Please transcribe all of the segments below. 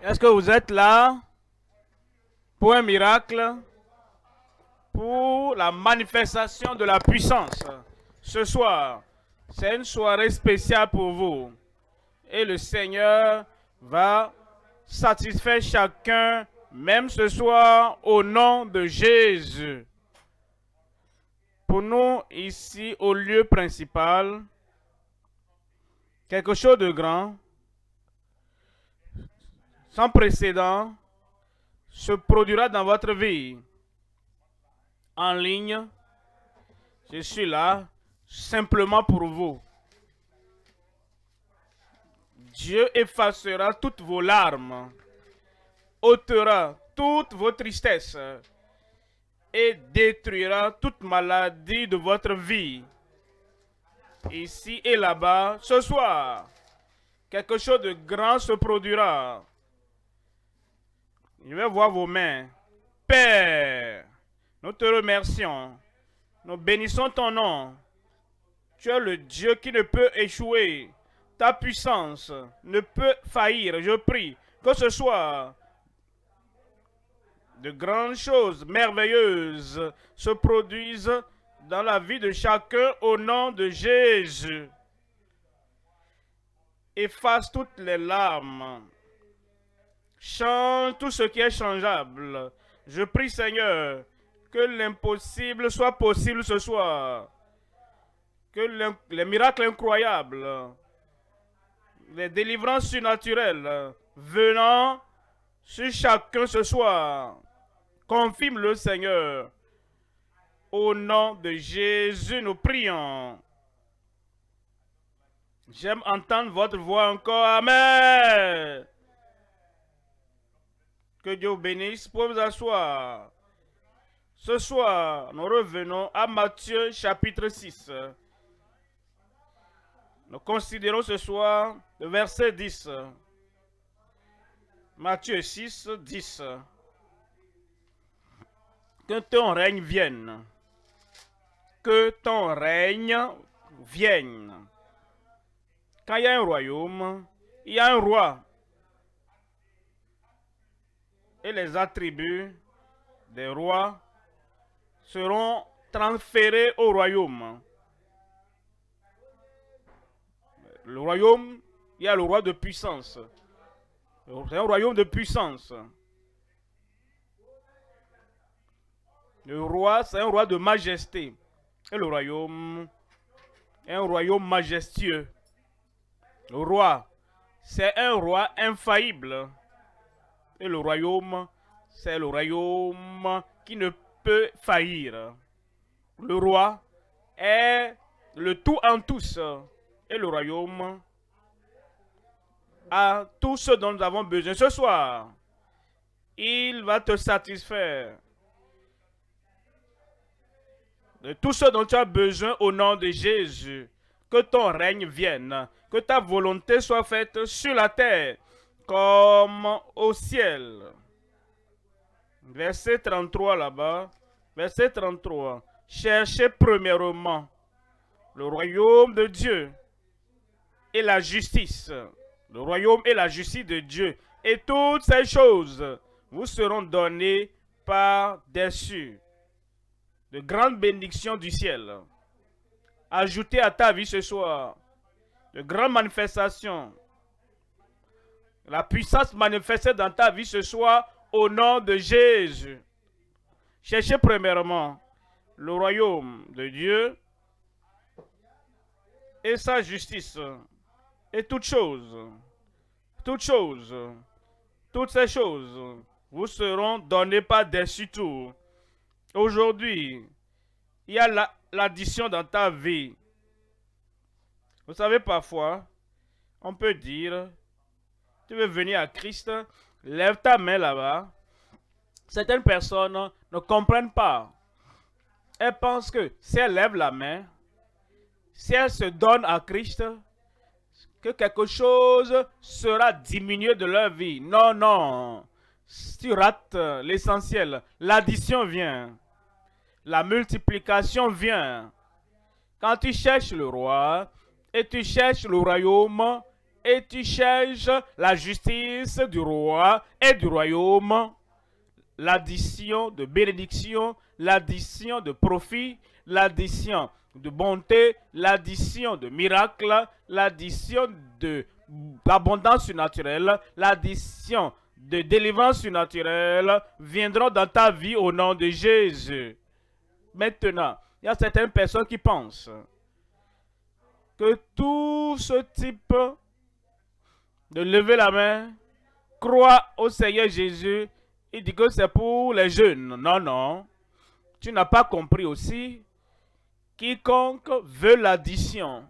Est-ce que vous êtes là pour un miracle, pour la manifestation de la puissance? Ce soir, c'est une soirée spéciale pour vous. Et le Seigneur va satisfaire chacun, même ce soir, au nom de Jésus. Pour nous, ici, au lieu principal, quelque chose de grand, sans précédent, se produira dans votre vie. En ligne, je suis là simplement pour vous. Dieu effacera toutes vos larmes, ôtera toutes vos tristesses et détruira toute maladie de votre vie. Ici et là-bas, ce soir, quelque chose de grand se produira. Je vais voir vos mains. Père, nous te remercions. Nous bénissons ton nom. Tu es le Dieu qui ne peut échouer. Ta puissance ne peut faillir. Je prie que ce soit de grandes choses merveilleuses se produisent dans la vie de chacun au nom de Jésus. Efface toutes les larmes. Change tout ce qui est changeable. Je prie, Seigneur, que l'impossible soit possible ce soir. Que les miracles incroyables, les délivrances surnaturelles venant sur chacun ce soir. Confirme-le, Seigneur. Au nom de Jésus, nous prions. J'aime entendre votre voix encore. Amen. Que Dieu vous bénisse. Pour vous asseoir. Ce soir, nous revenons à Matthieu chapitre 6. Nous considérons ce soir le verset 10. Matthieu 6, 10. Que ton règne vienne. Que ton règne vienne. Quand il y a un royaume, il y a un roi. Et les attributs des rois seront transférés au royaume. Le royaume, il y a le roi de puissance. C'est un royaume de puissance. Le roi, c'est un roi de majesté. Et le royaume est un royaume majestueux. Le roi, c'est un roi infaillible. Et le royaume, c'est le royaume qui ne peut faillir. Le roi est le tout en tous. Et le royaume a tout ce dont nous avons besoin ce soir. Il va te satisfaire de tout ce dont tu as besoin au nom de Jésus. Que ton règne vienne, que ta volonté soit faite sur la terre comme au ciel. Verset 33 là-bas. Verset 33. Cherchez premièrement le royaume de Dieu et la justice. Le royaume et la justice de Dieu. Et toutes ces choses vous seront données par-dessus. De grandes bénédictions du ciel. Ajoutez à ta vie ce soir de grandes manifestations. La puissance manifestée dans ta vie ce soir au nom de Jésus. Cherchez premièrement le royaume de Dieu et sa justice. Et toutes choses, toutes ces choses vous seront données par-dessus tout. Aujourd'hui, il y a l'addition dans ta vie. Vous savez, parfois, on peut dire, tu veux venir à Christ, lève ta main là-bas. Certaines personnes ne comprennent pas. Elles pensent que si elles lèvent la main, si elles se donnent à Christ, que quelque chose sera diminué de leur vie. Non, non. Tu rates l'essentiel. L'addition vient. La multiplication vient. Quand tu cherches le roi et tu cherches le royaume et tu cherches la justice du roi et du royaume, l'addition de bénédiction, l'addition de profit, l'addition de bonté, l'addition de miracles, l'addition d'abondance surnaturelle, l'addition de délivrance surnaturelle viendront dans ta vie au nom de Jésus. Maintenant, il y a certaines personnes qui pensent que tout ce type de lever la main, croit au Seigneur Jésus, il dit que c'est pour les jeunes. Non, non. Tu n'as pas compris aussi. Quiconque veut l'addition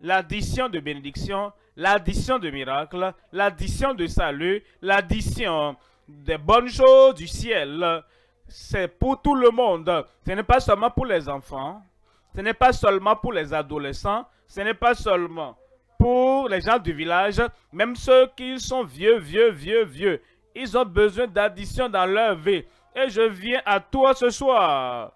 de bénédiction, l'addition de miracles, l'addition de salut, l'addition des bonnes choses du ciel, c'est pour tout le monde. Ce n'est pas seulement pour les enfants, ce n'est pas seulement pour les adolescents, ce n'est pas seulement pour les gens du village, même ceux qui sont vieux, ils ont besoin d'addition dans leur vie. Et je viens à toi ce soir.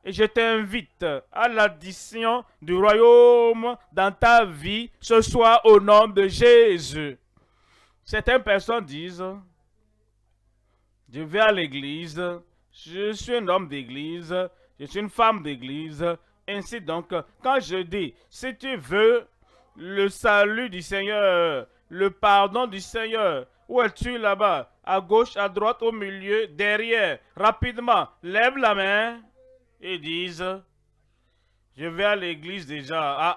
Et je t'invite à l'addition du royaume dans ta vie ce soir au nom de Jésus. Certaines personnes disent, je vais à l'église, je suis un homme d'église, je suis une femme d'église. Ainsi donc, quand je dis, si tu veux le salut du Seigneur, le pardon du Seigneur, où es-tu là-bas? À gauche, à droite, au milieu, derrière. Rapidement, lève la main et disent, je vais à l'église déjà.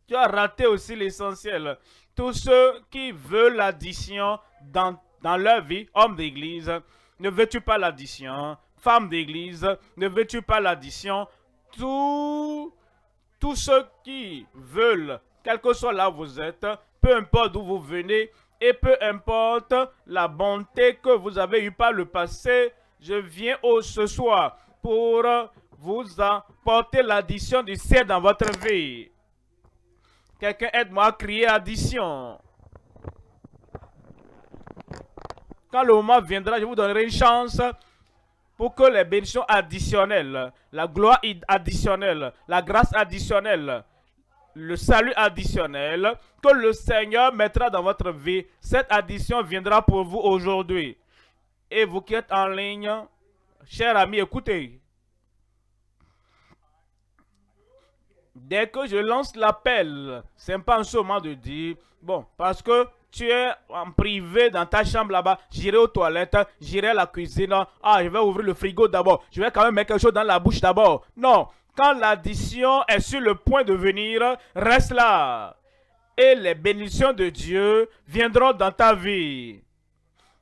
Tu as raté aussi l'essentiel. Tous ceux qui veulent l'addition dans leur vie, homme d'église, ne veux-tu pas l'addition? Femme d'église, ne veux-tu pas l'addition? Tous ceux qui veulent, quel que soit là où vous êtes, peu importe d'où vous venez, et peu importe la bonté que vous avez eue par le passé, je viens ce soir pour vous apporter l'addition du ciel dans votre vie. Quelqu'un aide-moi à crier addition. Quand le moment viendra, je vous donnerai une chance pour que les bénédictions additionnelles, la gloire additionnelle, la grâce additionnelle, le salut additionnel que le Seigneur mettra dans votre vie, cette addition viendra pour vous aujourd'hui. Et vous qui êtes en ligne, chers amis, écoutez. Dès que je lance l'appel, ce n'est pas un moment de dire, bon, parce que tu es en privé dans ta chambre là-bas, j'irai aux toilettes, j'irai à la cuisine, je vais ouvrir le frigo d'abord, je vais quand même mettre quelque chose dans la bouche d'abord. Non, quand l'addition est sur le point de venir, reste là. Et les bénédictions de Dieu viendront dans ta vie.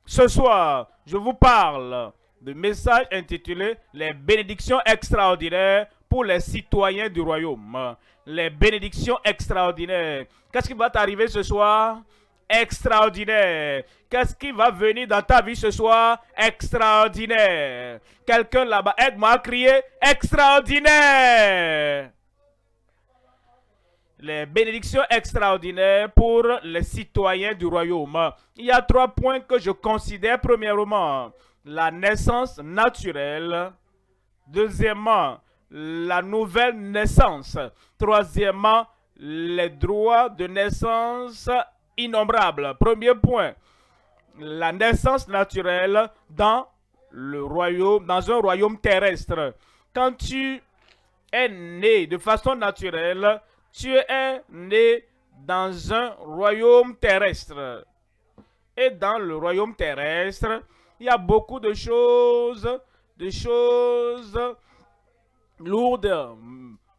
Ce soir, je vous parle de message intitulé « Les bénédictions extraordinaires pour les citoyens du royaume ». Les bénédictions extraordinaires. Qu'est-ce qui va t'arriver ce soir? Extraordinaire. Qu'est-ce qui va venir dans ta vie ce soir? Extraordinaire. Quelqu'un là-bas, aide-moi à crier extraordinaire. Les bénédictions extraordinaires pour les citoyens du royaume. Il y a 3 points que je considère. Premièrement, la naissance naturelle. Deuxièmement, la nouvelle naissance. Troisièmement, les droits de naissance innombrables. Premier point, la naissance naturelle dans le royaume, dans un royaume terrestre. Quand tu es né de façon naturelle, tu es né dans un royaume terrestre. Et dans le royaume terrestre, il y a beaucoup de choses lourdes,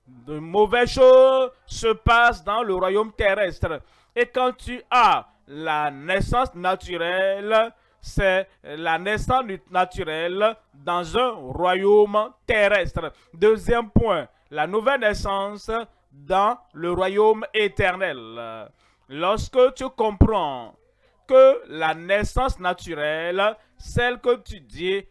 de mauvaises choses se passent dans le royaume terrestre. Et quand tu as la naissance naturelle, c'est la naissance naturelle dans un royaume terrestre. Deuxième point, la nouvelle naissance dans le royaume éternel. Lorsque tu comprends que la naissance naturelle, celle que tu dis,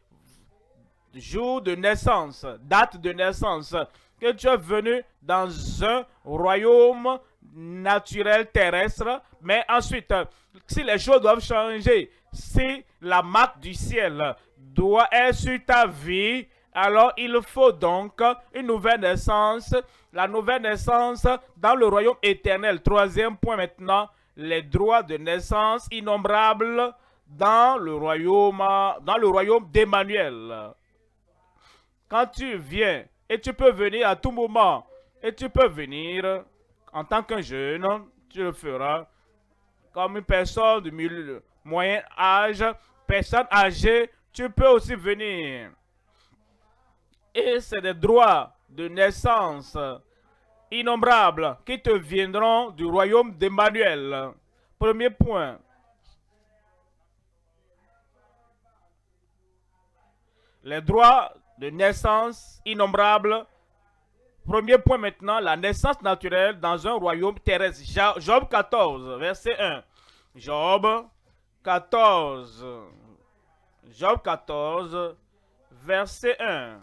jour de naissance, date de naissance, que tu es venu dans un royaume naturel terrestre, mais ensuite, si les choses doivent changer, si la marque du ciel doit être sur ta vie, alors il faut donc une nouvelle naissance, la nouvelle naissance dans le royaume éternel. Troisième point maintenant, les droits de naissance innombrables dans le royaume d'Emmanuel. Quand tu viens, et tu peux venir à tout moment, et tu peux venir en tant qu'un jeune, tu le feras comme une personne de moyen âge, personne âgée, tu peux aussi venir. Et c'est des droits de naissance innombrables qui te viendront du royaume d'Emmanuel. Premier point. Les droits de naissance innombrables. Premier point maintenant, la naissance naturelle dans un royaume terrestre. Job 14, verset 1. Job 14. Job 14, verset 1.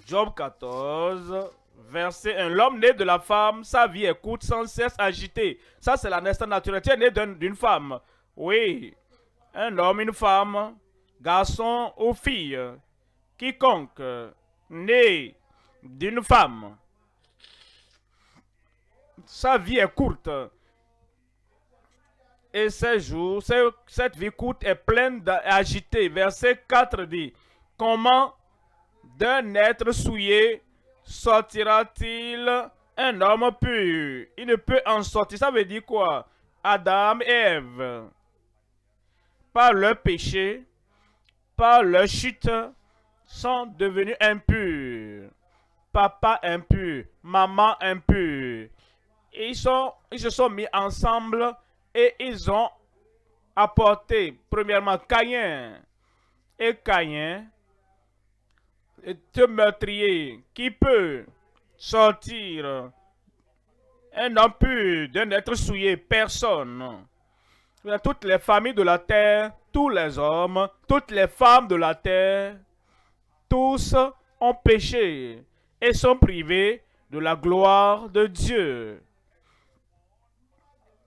Job 14, verset 1. L'homme né de la femme, sa vie est courte, sans cesse agitée. Ça, c'est la naissance naturelle. Tu es né d'une femme. Oui. Un homme, une femme, garçon ou fille. Quiconque né d'une femme, sa vie est courte. Et ces jours, cette vie courte est pleine d'agité. Verset 4 dit, comment d'un être souillé sortira-t-il un homme pur? Il ne peut en sortir. Ça veut dire quoi? Adam et Ève, par leur péché, par leur chute, sont devenus impurs. Papa impur, maman impur. Ils se sont mis ensemble et ils ont apporté, premièrement, Caïn. Et Caïn est un meurtrier qui peut sortir un homme pur d'un être souillé. Personne. Toutes les familles de la terre, tous les hommes, toutes les femmes de la terre, tous ont péché et sont privés de la gloire de Dieu.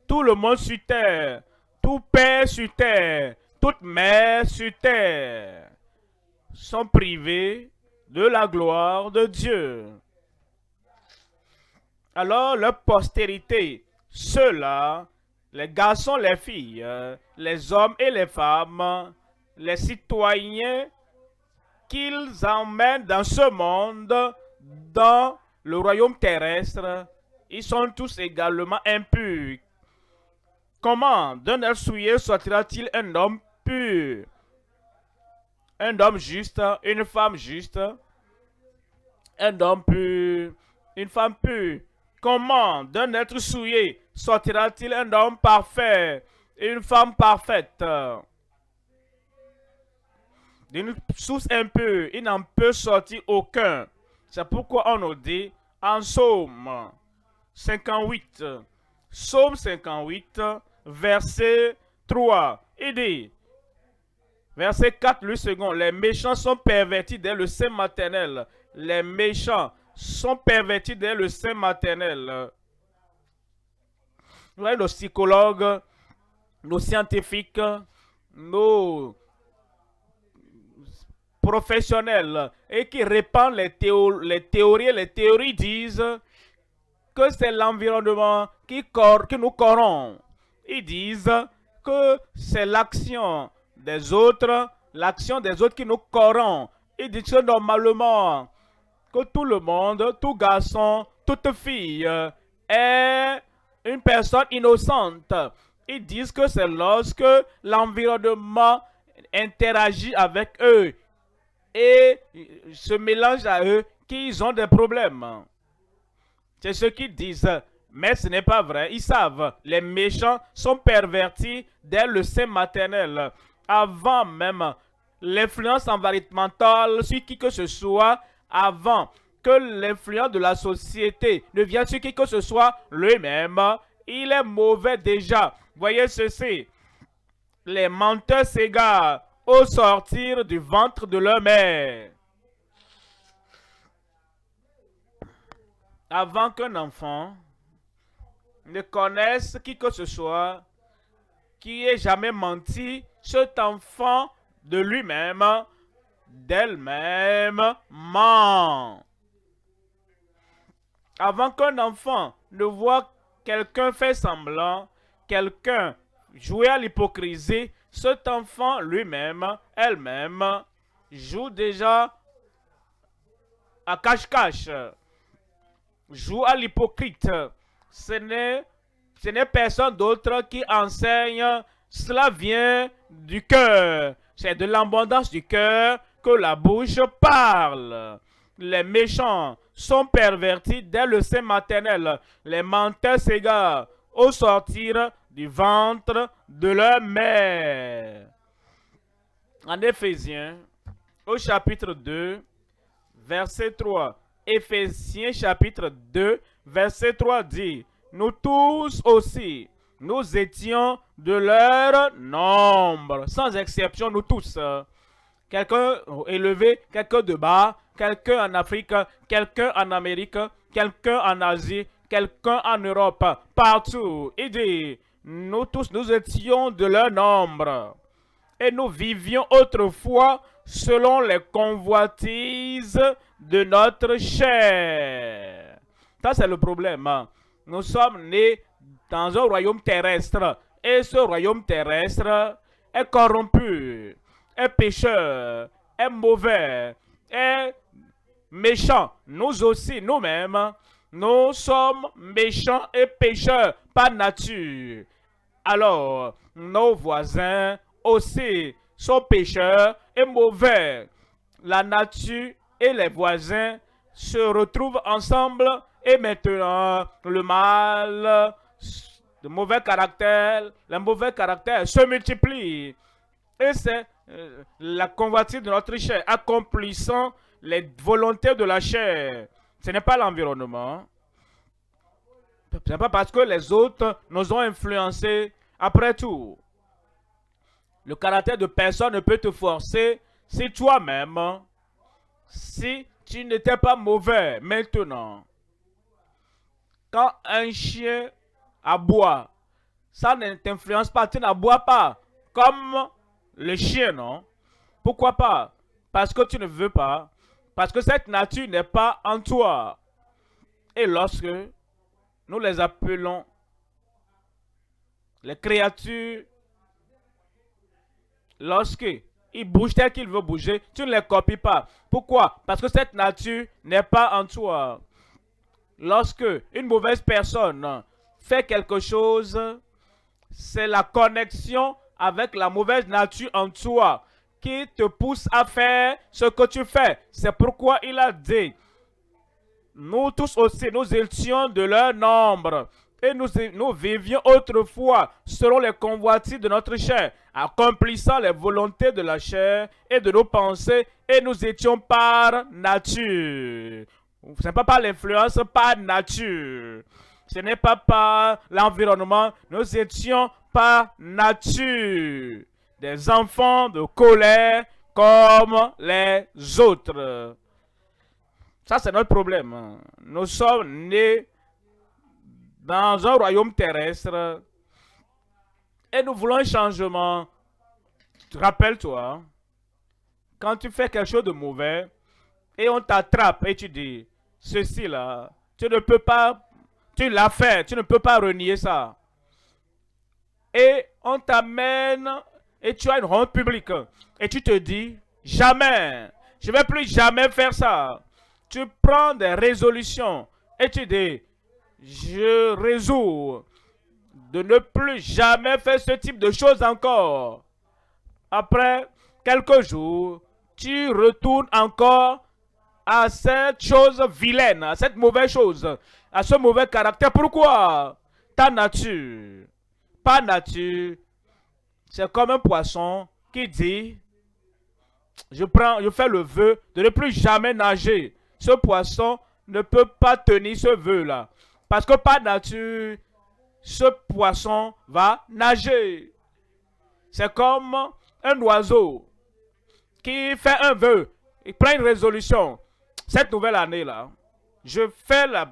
Tout le monde sur terre, tout père sur terre, toute mère sur terre sont privés de la gloire de Dieu. Alors leur postérité, ceux-là, les garçons, les filles, les hommes et les femmes, les citoyens qu'ils emmènent dans ce monde, dans le royaume terrestre, ils sont tous également impurs. Comment d'un être souillé sortira-t-il un homme pur? Un homme juste, une femme juste, un homme pur, une femme pure. Comment d'un être souillé sortira-t-il un homme parfait, une femme parfaite? D'une source impure, il n'en peut sortir aucun. C'est pourquoi on nous dit en Psaume 58, Psaume 58, verset 3, il dit, verset 4, le second, les méchants sont pervertis dès le sein maternel. Les méchants sont pervertis dès le sein maternel. Vous voyez, nos psychologues, nos scientifiques, nos professionnels et qui répandent les théories disent que c'est l'environnement qui nous corrompt. Ils disent que c'est l'action des autres qui nous corrompt. Ils disent que normalement, que tout le monde, tout garçon, toute fille est une personne innocente. Ils disent que c'est lorsque l'environnement interagit avec eux et se mélange à eux qu'ils ont des problèmes. C'est ce qu'ils disent. Mais ce n'est pas vrai. Ils savent. Les méchants sont pervertis dès le sein maternel. Avant même l'influence environnementale sur qui que ce soit, avant que l'influence de la société ne vienne sur qui que ce soit lui-même, il est mauvais déjà. Voyez ceci. Les menteurs s'égarent au sortir du ventre de leur mère. Avant qu'un enfant ne connaisse qui que ce soit, qui ait jamais menti, cet enfant de lui-même, d'elle-même, ment. Avant qu'un enfant de voir quelqu'un faire semblant, quelqu'un jouer à l'hypocrisie, cet enfant lui-même, elle-même, joue déjà à cache-cache, joue à l'hypocrite. Ce n'est personne d'autre qui enseigne. Cela vient du cœur. C'est de l'abondance du cœur que la bouche parle. Les méchants sont pervertis dès le sein maternel. Les menteurs s'égarent au sortir du ventre de leur mère. En Éphésiens, au chapitre 2, verset 3. Éphésiens chapitre 2, verset 3 dit, nous tous aussi, nous étions de leur nombre, sans exception, nous tous. Quelqu'un élevé, quelqu'un de bas, quelqu'un en Afrique, quelqu'un en Amérique, quelqu'un en Asie, quelqu'un en Europe, partout. Il dit, nous tous, nous étions de leur nombre. Et nous vivions autrefois selon les convoitises de notre chair. Ça, c'est le problème. Nous sommes nés dans un royaume terrestre. Et ce royaume terrestre est corrompu, est pécheur, est mauvais, est méchant. Nous aussi, nous-mêmes, nous sommes méchants et pécheurs par nature. Alors, nos voisins aussi sont pécheurs et mauvais. La nature et les voisins se retrouvent ensemble et maintenant le mal, le mauvais caractère se multiplie. Et c'est la convoitise de notre chair, accomplissant les volontés de la chair. Ce n'est pas l'environnement. Ce n'est pas parce que les autres nous ont influencés. Après tout, le caractère de personne ne peut te forcer si toi-même, si tu n'étais pas mauvais maintenant. Quand un chien aboie, ça ne t'influence pas, tu n'aboies pas comme le chien, non? Pourquoi pas? Parce que tu ne veux pas, parce que cette nature n'est pas en toi. Et lorsque nous les appelons les créatures, lorsqu'ils bougent tel qu'ils veulent bouger, tu ne les copies pas. Pourquoi? Parce que cette nature n'est pas en toi. Lorsque une mauvaise personne fait quelque chose, c'est la connexion avec la mauvaise nature en toi qui te pousse à faire ce que tu fais. C'est pourquoi il a dit, nous tous aussi, nous étions de leur nombre. Et nous vivions autrefois selon les convoitises de notre chair, accomplissant les volontés de la chair et de nos pensées, et nous étions par nature. Ce n'est pas par l'influence, par nature. Ce n'est pas par l'environnement, nous étions par nature. Des enfants de colère comme les autres. Ça, c'est notre problème. Nous sommes nés dans un royaume terrestre et nous voulons un changement. Rappelle-toi, quand tu fais quelque chose de mauvais et on t'attrape et tu dis, ceci là, tu ne peux pas, tu l'as fait, tu ne peux pas renier ça. Et on t'amène et tu as une honte publique et tu te dis, jamais, je ne vais plus jamais faire ça. Tu prends des résolutions et tu dis, je résous de ne plus jamais faire ce type de choses encore. Après quelques jours, tu retournes encore à cette chose vilaine, à cette mauvaise chose, à ce mauvais caractère. Pourquoi? Ta nature, pas nature, c'est comme un poisson qui dit, je fais le vœu de ne plus jamais nager. Ce poisson ne peut pas tenir ce vœu-là. Parce que par nature, ce poisson va nager. C'est comme un oiseau qui fait un vœu. Il prend une résolution. Cette nouvelle année-là,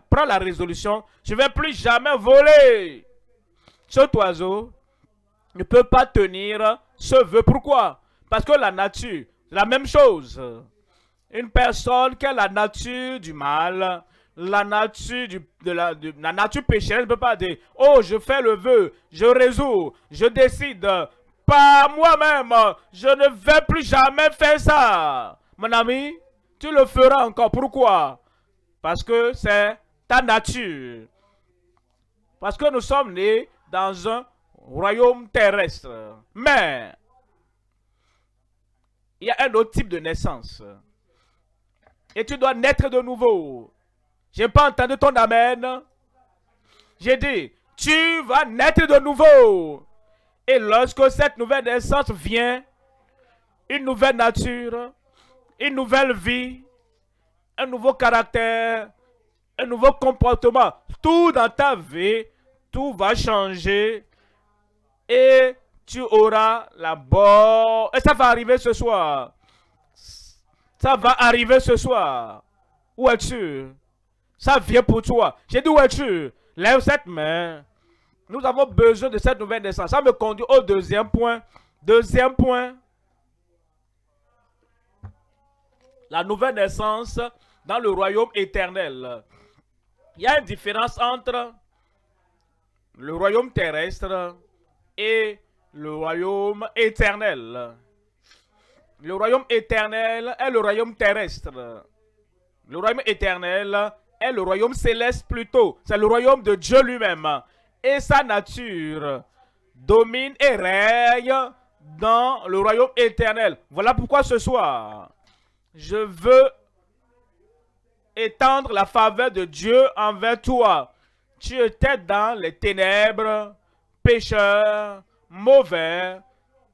prends la résolution. Je ne vais plus jamais voler. Cet oiseau ne peut pas tenir ce vœu. Pourquoi? Parce que la nature, c'est la même chose. Une personne qui a la nature du mal la nature, la nature pécheresse ne peut pas dire, oh, je fais le vœu, je résous, je décide, par moi-même, je ne vais plus jamais faire ça. Mon ami, tu le feras encore. Pourquoi? Parce que c'est ta nature. Parce que nous sommes nés dans un royaume terrestre. Mais, il y a un autre type de naissance. Et tu dois naître de nouveau. Je n'ai pas entendu ton amen. J'ai dit, tu vas naître de nouveau. Et lorsque cette nouvelle naissance vient, une nouvelle nature, une nouvelle vie, un nouveau caractère, un nouveau comportement, tout dans ta vie, tout va changer et tu auras la bonne... Et ça va arriver ce soir. Ça va arriver ce soir. Où es-tu? Ça vient pour toi. J'ai dit où es-tu? Lève cette main. Nous avons besoin de cette nouvelle naissance. Ça me conduit au deuxième point. Deuxième point. La nouvelle naissance dans le royaume éternel. Il y a une différence entre le royaume terrestre et le royaume éternel. Le royaume éternel est le royaume terrestre. Le royaume éternel est le royaume céleste plutôt. C'est le royaume de Dieu lui-même. Et sa nature domine et règne dans le royaume éternel. Voilà pourquoi ce soir, je veux étendre la faveur de Dieu envers toi. Tu étais dans les ténèbres, pécheur, mauvais,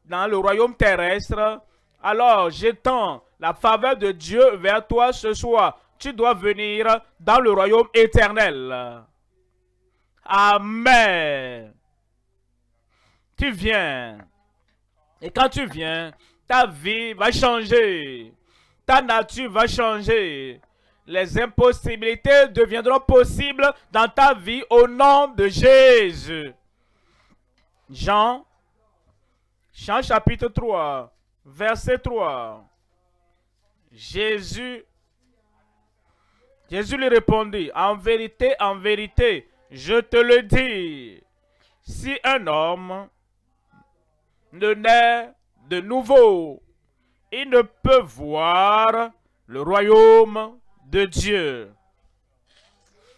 dans le royaume terrestre. Alors, j'étends la faveur de Dieu vers toi ce soir. Tu dois venir dans le royaume éternel. Amen. Tu viens. Et quand tu viens, ta vie va changer. Ta nature va changer. Les impossibilités deviendront possibles dans ta vie au nom de Jésus. Jean chapitre 3, verset 3. Jésus lui répondit, en vérité, je te le dis, si un homme ne naît de nouveau, il ne peut voir le royaume de Dieu.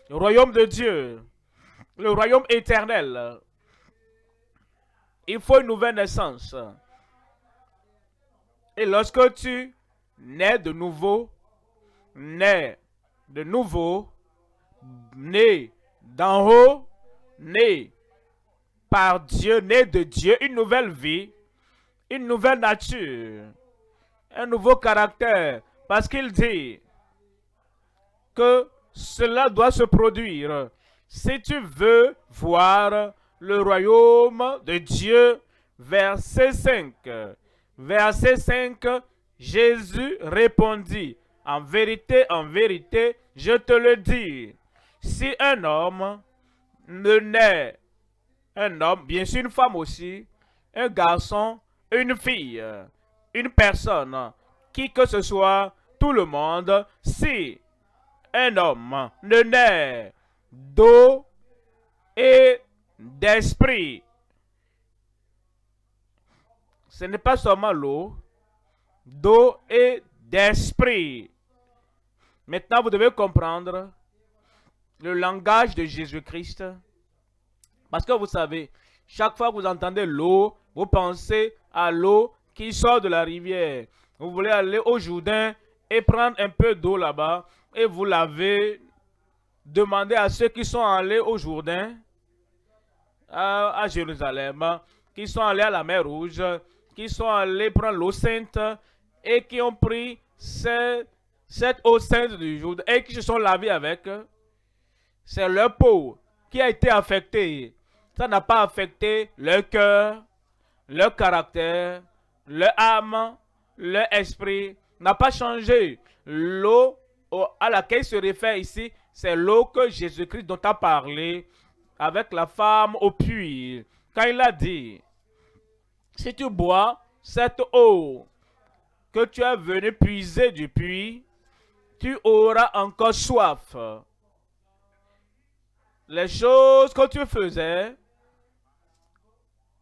Le royaume de Dieu. Le royaume éternel. Il faut une nouvelle naissance. Et lorsque tu nais de nouveau, né d'en haut, né par Dieu, né de Dieu, une nouvelle vie, une nouvelle nature, un nouveau caractère. Parce qu'il dit que cela doit se produire. Si tu veux voir le royaume de Dieu, verset 5. Verset 5, Jésus répondit, en vérité, je te le dis, si un homme ne naît, un homme, bien sûr une femme aussi, un garçon, une fille, une personne, qui que ce soit, tout le monde, si un homme ne naît d'eau et d'esprit, ce n'est pas seulement l'eau, d'eau et d'esprit. Maintenant, vous devez comprendre le langage de Jésus-Christ. Parce que vous savez, chaque fois que vous entendez l'eau, vous pensez à l'eau qui sort de la rivière. Vous voulez aller au Jourdain et prendre un peu d'eau là-bas. Et vous l'avez demandé à ceux qui sont allés au Jourdain, à Jérusalem, qui sont allés à la mer Rouge, qui sont allés prendre l'eau sainte et qui ont pris cette eau sainte du Jourdain et qui se sont lavés avec. C'est leur peau qui a été affectée. Ça n'a pas affecté leur cœur, leur caractère, leur âme, leur esprit. N'a pas changé. L'eau à laquelle il se réfère ici, c'est l'eau que Jésus-Christ dont a parlé avec la femme au puits. Quand il a dit, si tu bois cette eau que tu es venu puiser du puits, tu auras encore soif. les choses que tu faisais,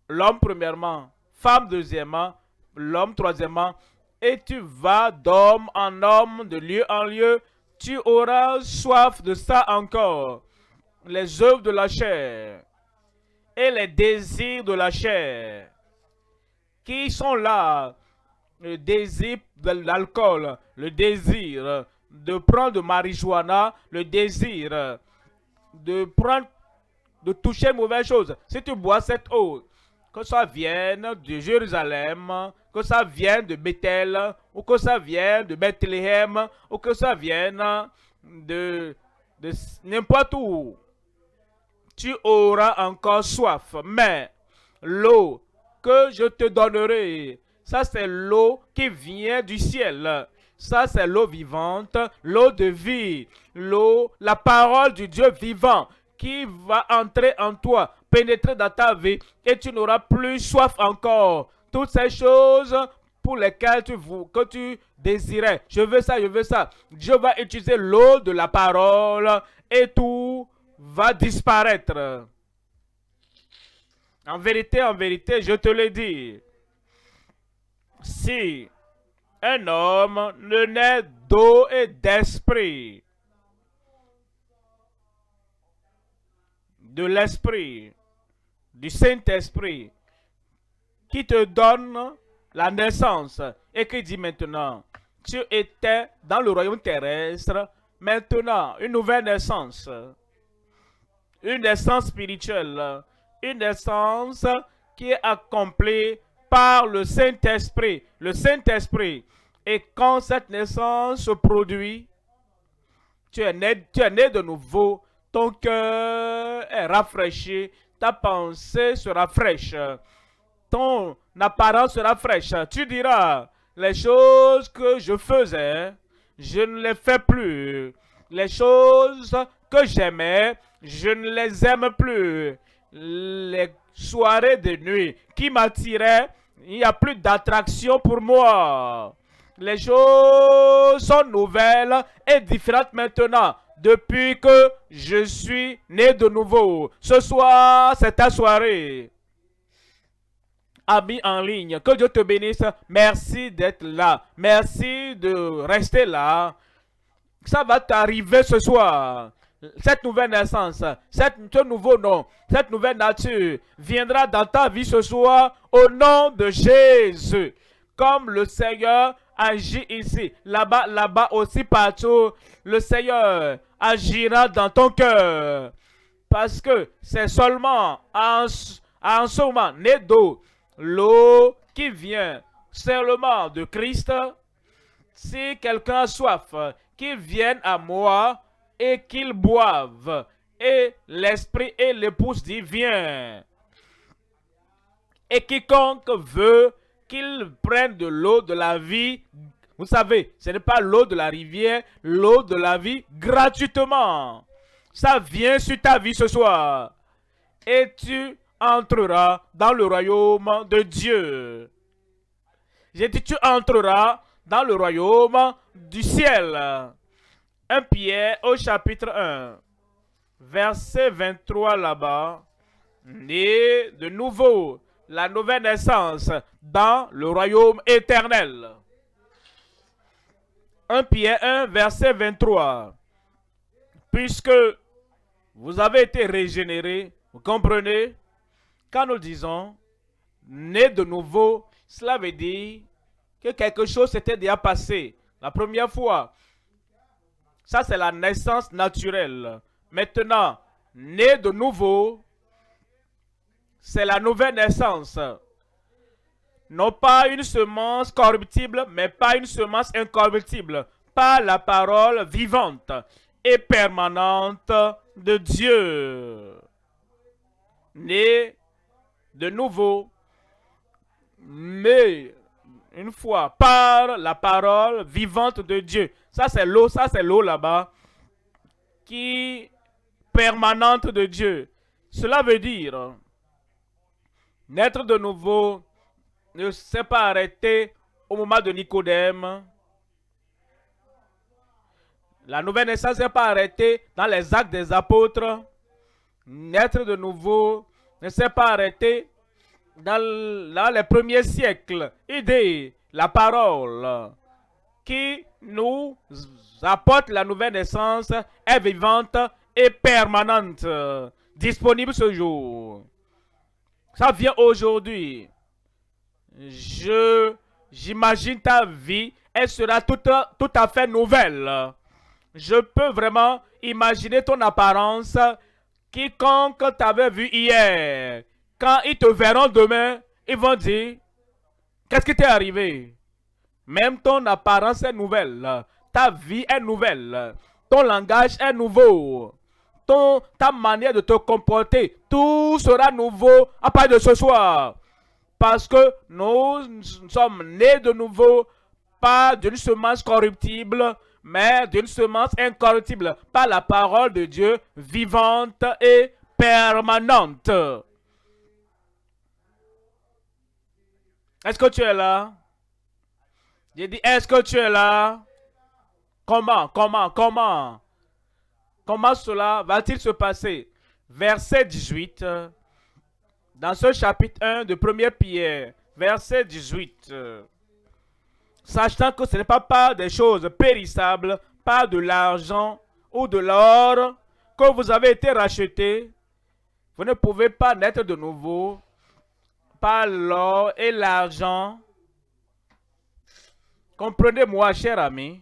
l'homme premièrement, femme deuxièmement, l'homme troisièmement, et tu vas d'homme en homme, de lieu en lieu, tu auras soif de ça encore. Les œuvres de la chair et les désirs de la chair qui sont là. Le désir de l'alcool, le désir de prendre de marijuana, le désir de prendre, de toucher mauvaise chose. Si tu bois cette eau, que ça vienne de Jérusalem, que ça vienne de Bethel, ou que ça vienne de Bethléem, ou que ça vienne de n'importe où, tu auras encore soif. Mais l'eau que je te donnerai, ça c'est l'eau qui vient du ciel. Ça c'est l'eau vivante, l'eau de vie, l'eau, la parole du Dieu vivant qui va entrer en toi, pénétrer dans ta vie et tu n'auras plus soif encore. Toutes ces choses pour lesquelles que tu désirais. Je veux ça, je veux ça. Dieu va utiliser l'eau de la parole et tout va disparaître. En vérité, je te le dis. Si un homme ne naît d'eau et d'esprit, de l'esprit, du Saint-Esprit, qui te donne la naissance et qui dit maintenant, tu étais dans le royaume terrestre, maintenant une nouvelle naissance, une naissance spirituelle, une naissance qui est accomplie par le Saint-Esprit. Le Saint-Esprit. Et quand cette naissance se produit, tu es né de nouveau, ton cœur est rafraîchi, ta pensée sera fraîche, ton apparence sera fraîche. Tu diras, les choses que je faisais, je ne les fais plus. Les choses que j'aimais, je ne les aime plus. Les soirées de nuit qui m'attiraient, il n'y a plus d'attraction pour moi. Les choses sont nouvelles et différentes maintenant depuis que je suis né de nouveau. Ce soir, c'est ta soirée. Amis en ligne, que Dieu te bénisse. Merci d'être là. Merci de rester là. Ça va t'arriver ce soir. Cette nouvelle naissance, ce nouveau nom, cette nouvelle nature viendra dans ta vie ce soir au nom de Jésus. Comme le Seigneur agit ici, là-bas aussi partout, le Seigneur agira dans ton cœur. Parce que c'est seulement en ce moment, né d'eau, l'eau qui vient seulement de Christ. Si quelqu'un a soif, qu'il vienne à moi et qu'il boive. Et l'Esprit et l'épouse dit, viens. Et quiconque veut qu'il prenne de l'eau de la vie, vous savez, ce n'est pas l'eau de la rivière, l'eau de la vie gratuitement. Ça vient sur ta vie ce soir. Et tu entreras dans le royaume de Dieu. J'ai dit, tu entreras dans le royaume du ciel. 1 Pierre au chapitre 1, verset 23 là-bas. Né de nouveau, la nouvelle naissance dans le royaume éternel. 1 Pierre 1, verset 23. Puisque vous avez été régénérés, vous comprenez? Quand nous disons né de nouveau, cela veut dire que quelque chose s'était déjà passé. La première fois, ça c'est la naissance naturelle. Maintenant, né de nouveau, c'est la nouvelle naissance. Non pas une semence corruptible, mais pas une semence incorruptible. Par la parole vivante et permanente de Dieu. Né de nouveau, mais une fois par la parole vivante de Dieu. Ça c'est l'eau là-bas qui permanente de Dieu. Cela veut dire naître de nouveau ne s'est pas arrêté au moment de Nicodème. La nouvelle naissance n'est pas arrêtée dans les actes des apôtres. Naître de nouveau ne s'est pas arrêté dans les premiers siècles. Idée, la parole qui nous apporte la nouvelle naissance est vivante et permanente, disponible ce jour. Ça vient aujourd'hui. J'imagine ta vie, elle sera tout à fait nouvelle. Je peux vraiment imaginer ton apparence. Quiconque t'avait vu hier, quand ils te verront demain, ils vont dire, qu'est-ce qui t'est arrivé? Même ton apparence est nouvelle. Ta vie est nouvelle. Ton langage est nouveau. Ta manière de te comporter, tout sera nouveau à partir de ce soir. Parce que nous sommes nés de nouveau, pas d'une semence corruptible, mais d'une semence incorruptible, par la parole de Dieu, vivante et permanente. Est-ce que tu es là? J'ai dit, est-ce que tu es là? Comment cela va-t-il se passer? Verset 18, dans ce chapitre 1 de 1 Pierre, verset 18. Sachant que ce n'est pas des choses périssables, pas de l'argent ou de l'or, que vous avez été rachetés. Vous ne pouvez pas naître de nouveau par l'or et l'argent. Comprenez-moi, cher ami,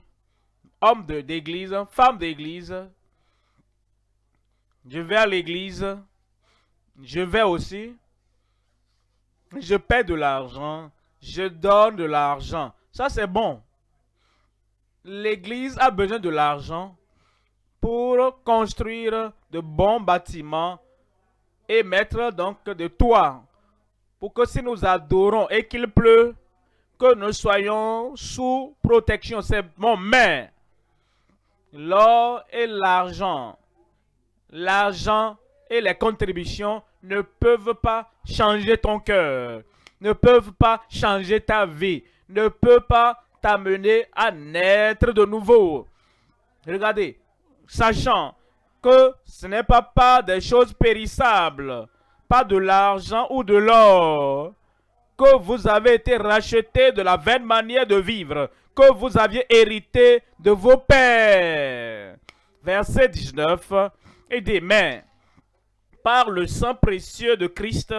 homme d'église, femme d'église. Je vais à l'église. Je vais aussi. Je paie de l'argent. Je donne de l'argent. Ça, c'est bon. L'église a besoin de l'argent pour construire de bons bâtiments et mettre donc des toits pour que si nous adorons et qu'il pleut, que nous soyons sous protection. C'est bon, mais l'or et l'argent et les contributions ne peuvent pas changer ton cœur, ne peuvent pas changer ta vie, ne peuvent pas t'amener à naître de nouveau. Regardez, sachant que ce n'est pas des choses périssables, pas de l'argent ou de l'or, que vous avez été rachetés de la vaine manière de vivre, que vous aviez hérité de vos pères. Verset 19, il dit, mais par le sang précieux de Christ,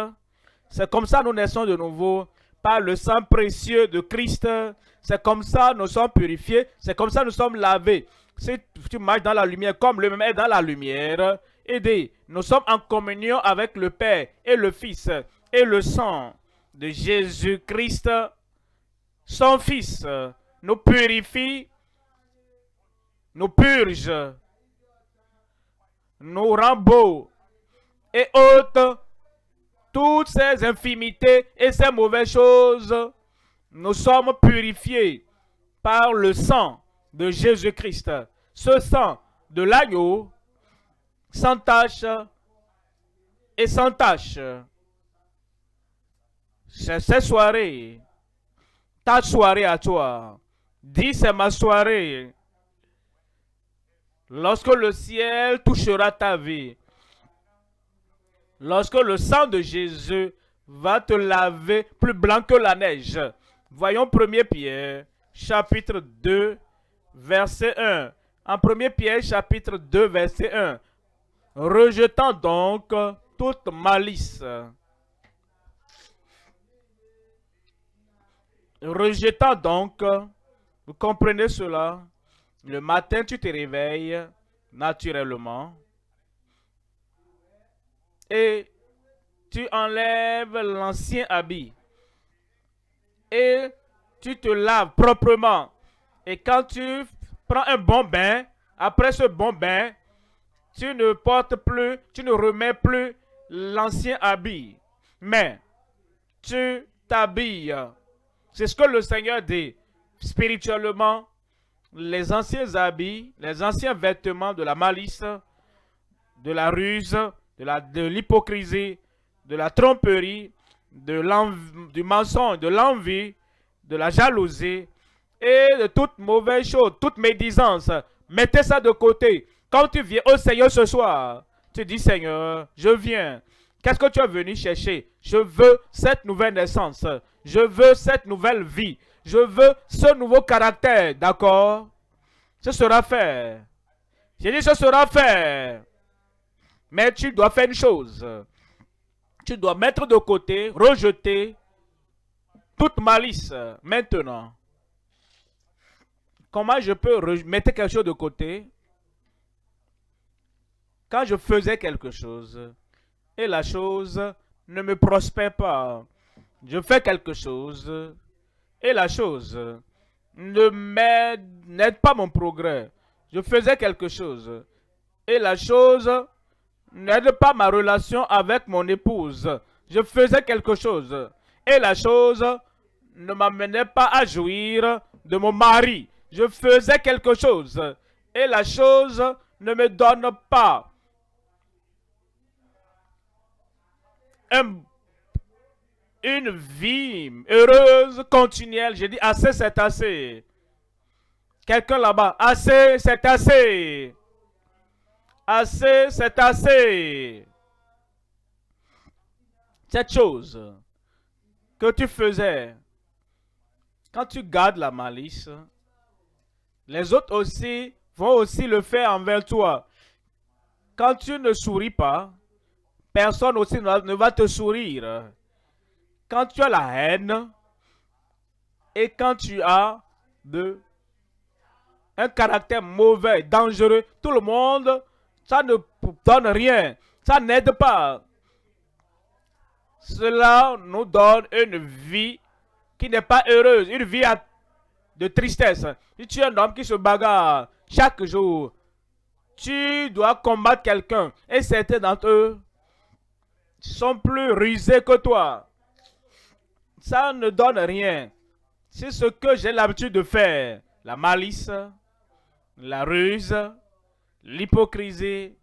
c'est comme ça nous naissons de nouveau, par le sang précieux de Christ, c'est comme ça nous sommes purifiés, c'est comme ça nous sommes lavés. Si tu marches dans la lumière comme lui-même est dans la lumière, il dit, nous sommes en communion avec le Père et le Fils, et le sang de Jésus-Christ, son Fils, nous purifie, nous purge, nous rend beaux et ôte toutes ces infimités et ces mauvaises choses. Nous sommes purifiés par le sang de Jésus-Christ. Ce sang de l'agneau, sans tache et sans tache. C'est cette soirée, ta soirée à toi. Dis, c'est ma soirée. Lorsque le ciel touchera ta vie, lorsque le sang de Jésus va te laver plus blanc que la neige. Voyons 1 Pierre, chapitre 2, verset 1. En 1 Pierre, chapitre 2, verset 1. Rejetant donc toute malice. Rejetant donc, vous comprenez cela? Le matin, tu te réveilles naturellement et tu enlèves l'ancien habit et tu te laves proprement. Et quand tu prends un bon bain, après ce bon bain, tu ne portes plus, tu ne remets plus l'ancien habit, mais tu t'habilles. C'est ce que le Seigneur dit. Spirituellement, les anciens habits, les anciens vêtements de la malice, de la ruse, de l'hypocrisie, de la tromperie, du mensonge, de l'envie, de la jalousie et de toute mauvaise chose, toute médisance. Mettez ça de côté. Quand tu viens au Seigneur ce soir, Tu dis, Seigneur, je viens. Qu'est-ce que tu es venu chercher? Je veux cette nouvelle naissance. Je veux cette nouvelle vie. Je veux ce nouveau caractère. D'accord? Ce sera fait. J'ai dit, ce sera fait. Mais tu dois faire une chose. Tu dois mettre de côté, rejeter toute malice maintenant. Comment je peux mettre quelque chose de côté? Quand je faisais quelque chose et la chose ne me prospère pas, je fais quelque chose et la chose n'aide pas mon progrès. Je faisais quelque chose et la chose n'aide pas ma relation avec mon épouse. Je faisais quelque chose et la chose ne m'amenait pas à jouir de mon mari. Je faisais quelque chose et la chose ne me donne pas une vie heureuse, continuelle. J'ai dit assez, c'est assez. Quelqu'un là-bas, assez, c'est assez. Assez, c'est assez. Cette chose que tu faisais, quand tu gardes la malice, les autres aussi vont aussi le faire envers toi. Quand tu ne souris pas, personne aussi ne va te sourire. Quand tu as la haine et quand tu as un caractère mauvais, dangereux, tout le monde, ça ne donne rien. Ça n'aide pas. Cela nous donne une vie qui n'est pas heureuse, une vie de tristesse. Si tu es un homme qui se bagarre chaque jour, tu dois combattre quelqu'un et certains d'entre eux sont plus rusés que toi. Ça ne donne rien. C'est ce que j'ai l'habitude de faire. La malice, la ruse, l'hypocrisie,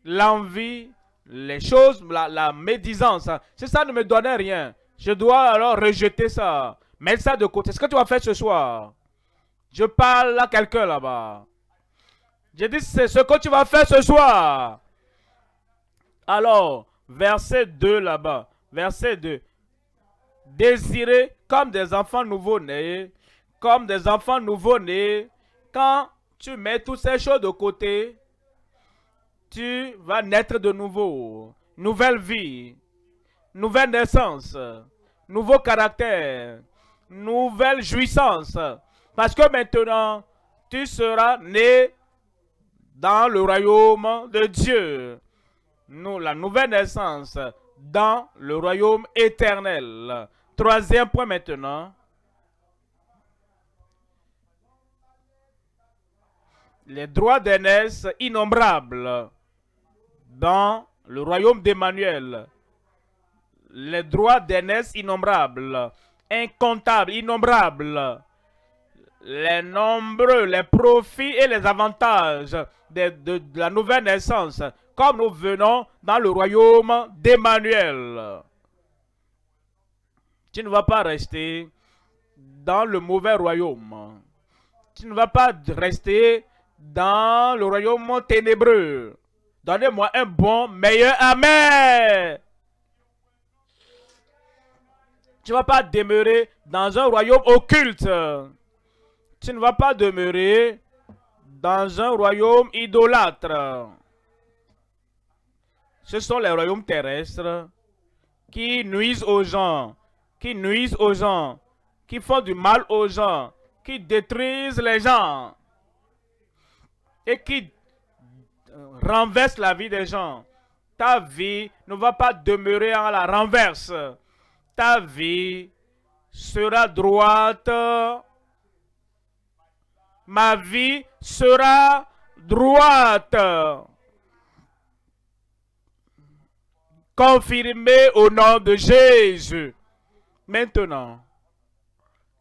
l'envie, les choses, la médisance. Si ça ne me donnait rien, je dois alors rejeter ça. Mettre ça de côté. C'est ce que tu vas faire ce soir. Je parle à quelqu'un là-bas. J'ai dit, c'est ce que tu vas faire ce soir. Alors, verset 2 là-bas. Verset 2. Désirez comme des enfants nouveau-nés. Comme des enfants nouveau-nés. Quand tu mets toutes ces choses de côté, tu vas naître de nouveau. Nouvelle vie. Nouvelle naissance. Nouveau caractère. Nouvelle jouissance. Parce que maintenant, tu seras né dans le royaume de Dieu. La nouvelle naissance dans le royaume éternel. Troisième point maintenant. Les droits d'aînesse innombrables dans le royaume d'Emmanuel. Les droits d'aînesse innombrables, incomptables, innombrables. Les nombreux, les profits et les avantages de la nouvelle naissance, comme nous venons dans le royaume d'Emmanuel. Tu ne vas pas rester dans le mauvais royaume. Tu ne vas pas rester dans le royaume ténébreux. Donnez-moi un bon, meilleur amen. Tu ne vas pas demeurer dans un royaume occulte. Tu ne vas pas demeurer dans un royaume idolâtre. Ce sont les royaumes terrestres qui nuisent aux gens, qui font du mal aux gens, qui détruisent les gens et qui renversent la vie des gens. Ta vie ne va pas demeurer à la renverse. Ta vie sera droite. Ma vie sera droite. Confirmée au nom de Jésus. Maintenant,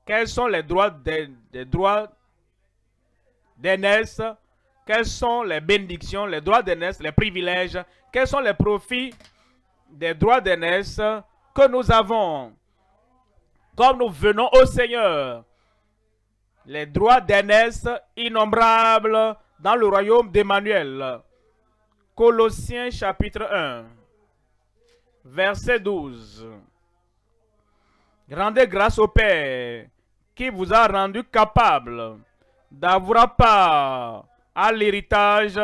quels sont les droits d'aînesse? Quelles sont les bénédictions, les droits d'aînesse, les privilèges? Quels sont les profits des droits d'aînesse que nous avons? Comme nous venons au Seigneur, les droits d'aînesse innombrables dans le royaume d'Emmanuel. Colossiens chapitre 1, verset 12. Rendez grâce au Père qui vous a rendu capable d'avoir part à l'héritage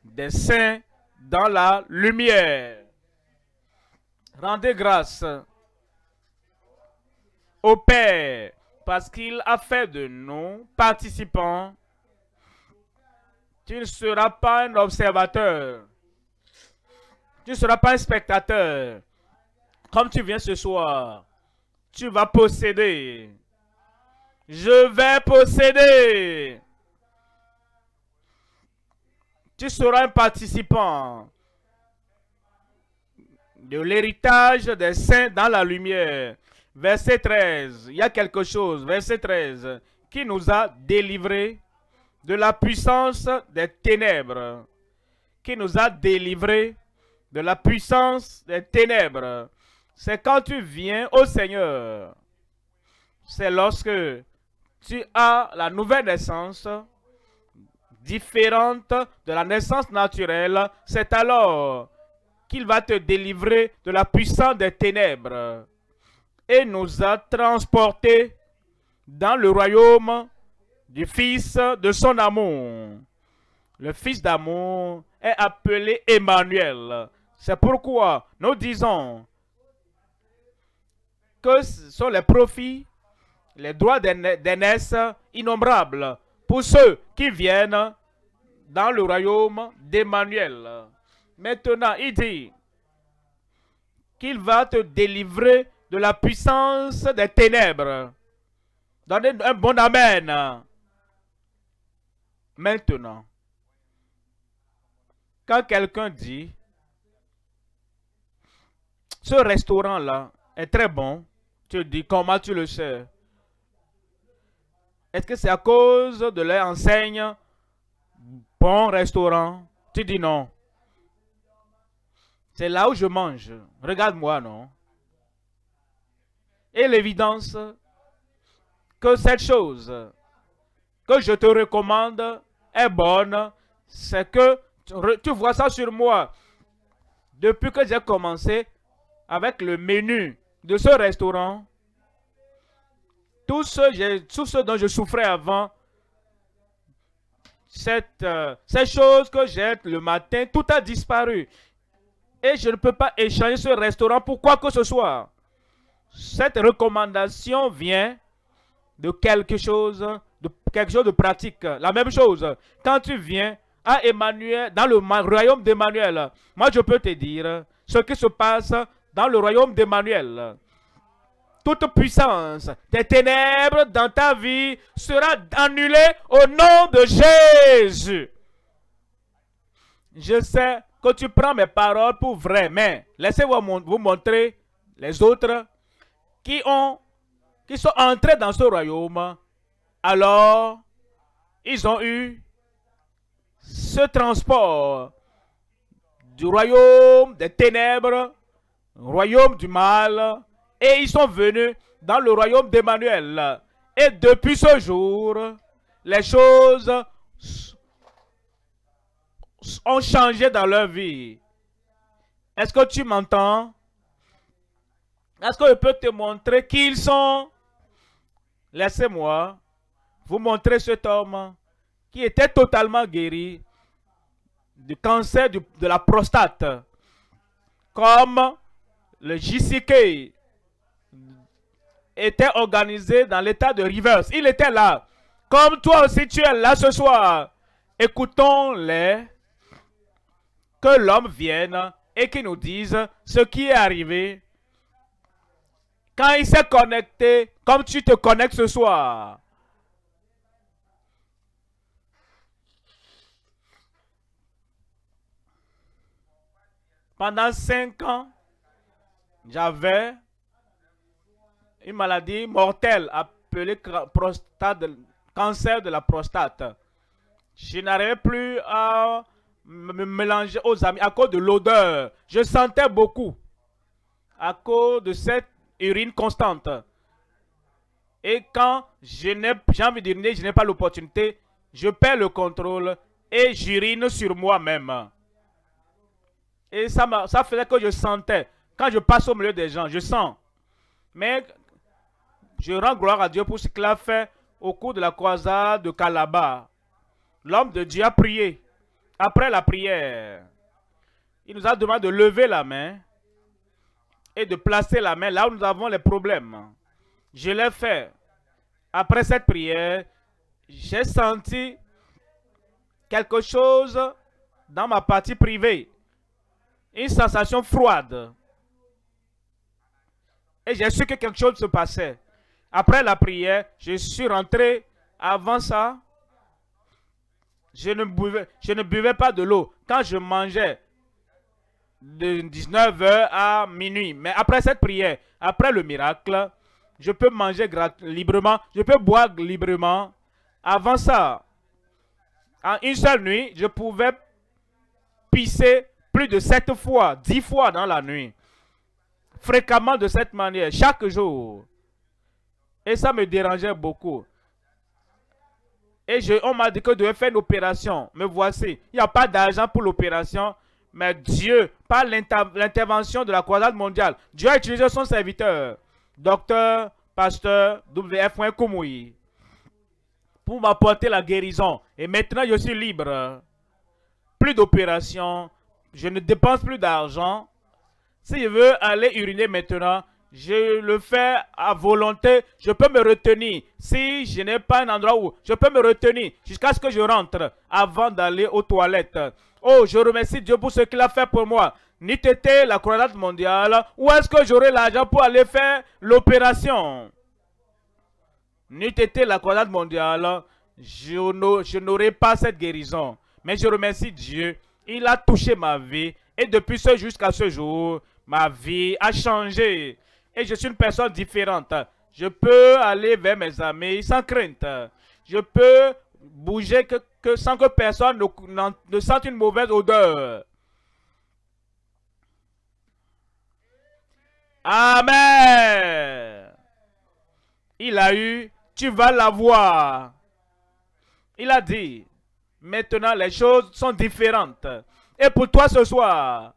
des saints dans la lumière. Rendez grâce au Père parce qu'il a fait de nous participants. Tu ne seras pas un observateur. Tu ne seras pas un spectateur. Comme tu viens ce soir, tu vas posséder. Je vais posséder. Tu seras un participant de l'héritage des saints dans la lumière. Verset 13, il y a quelque chose, verset 13, qui nous a délivrés de la puissance des ténèbres. Qui nous a délivrés de la puissance des ténèbres. C'est quand tu viens au Seigneur. C'est lorsque tu as la nouvelle naissance différente de la naissance naturelle. C'est alors qu'il va te délivrer de la puissance des ténèbres et nous a transportés dans le royaume du Fils de son amour. Le Fils d'amour est appelé Emmanuel. C'est pourquoi nous disons que ce sont les profits, les droits d'aînesse innombrables pour ceux qui viennent dans le royaume d'Emmanuel. Maintenant, il dit qu'il va te délivrer de la puissance des ténèbres. Donnez un bon amen. Maintenant, quand quelqu'un dit, ce restaurant-là est très bon, tu dis, comment tu le sais? Est-ce que c'est à cause de leur enseigne bon restaurant? Tu dis non. C'est là où je mange. Regarde-moi, non? Et l'évidence que cette chose que je te recommande est bonne, c'est que tu vois ça sur moi. Depuis que j'ai commencé avec le menu de ce restaurant, tout ce dont je souffrais avant, ces choses que j'ai le matin, tout a disparu. Et je ne peux pas échanger ce restaurant pour quoi que ce soit. Cette recommandation vient de quelque chose de pratique. La même chose, quand tu viens à Emmanuel, dans le royaume d'Emmanuel, moi je peux te dire ce qui se passe dans le royaume d'Emmanuel. Toute puissance des ténèbres dans ta vie sera annulée au nom de Jésus. Je sais que tu prends mes paroles pour vraies, mais laissez-moi vous montrer les autres qui sont entrés dans ce royaume. Alors, ils ont eu ce transport du royaume des ténèbres, royaume du mal, et ils sont venus dans le royaume d'Emmanuel. Et depuis ce jour, les choses ont changé dans leur vie. Est-ce que tu m'entends? Est-ce que je peux te montrer qui ils sont? Laissez-moi vous montrer cet homme qui était totalement guéri du cancer de la prostate. Comme le JCK était organisé dans l'état de Rivers. Il était là. Comme toi aussi tu es là ce soir. Écoutons-les. Que l'homme vienne et qu'il nous dise ce qui est arrivé quand il s'est connecté comme tu te connectes ce soir. Pendant 5 ans, j'avais une maladie mortelle appelée cancer de la prostate. Je n'arrivais plus à me mélanger aux amis à cause de l'odeur. Je sentais beaucoup à cause de cette urine constante. Et quand j'ai envie d'uriner, je n'ai pas l'opportunité, je perds le contrôle et j'urine sur moi-même. Et ça faisait que je sentais. Quand je passe au milieu des gens, je sens. Mais je rends gloire à Dieu pour ce qu'il a fait au cours de la croisade de Calabar. L'homme de Dieu a prié. Après la prière, il nous a demandé de lever la main et de placer la main là où nous avons les problèmes. Je l'ai fait. Après cette prière, j'ai senti quelque chose dans ma partie privée. Une sensation froide. Et j'ai su que quelque chose se passait. Après la prière, je suis rentré. Avant ça, je ne buvais pas de l'eau. Quand je mangeais de 19h à minuit. Mais après cette prière, après le miracle, je peux manger librement. Je peux boire librement. Avant ça, en une seule nuit, je pouvais pisser plus de 7 fois, 10 fois dans la nuit. Fréquemment de cette manière, chaque jour. Et ça me dérangeait beaucoup. Et on m'a dit que je devais faire une opération. Me voici. Il n'y a pas d'argent pour l'opération. Mais Dieu, par l'intervention de la croisade mondiale, Dieu a utilisé son serviteur, docteur, pasteur W.F. Koumoui, pour m'apporter la guérison. Et maintenant, je suis libre. Plus d'opération. Je ne dépense plus d'argent. Si je veux aller uriner maintenant, je le fais à volonté. Je peux me retenir. Si je n'ai pas un endroit où je peux me retenir jusqu'à ce que je rentre avant d'aller aux toilettes. Oh, je remercie Dieu pour ce qu'il a fait pour moi. N'eût été la croisade mondiale, où est-ce que j'aurai l'argent pour aller faire l'opération? N'eût été la croisade mondiale, je n'aurais pas cette guérison. Mais je remercie Dieu. Il a touché ma vie. Et depuis ce jusqu'à ce jour, ma vie a changé. Et je suis une personne différente. Je peux aller vers mes amis sans crainte. Je peux bouger sans que personne ne sente une mauvaise odeur. Amen. Il a eu, tu vas l'avoir. Il a dit, maintenant les choses sont différentes. Et pour toi ce soir,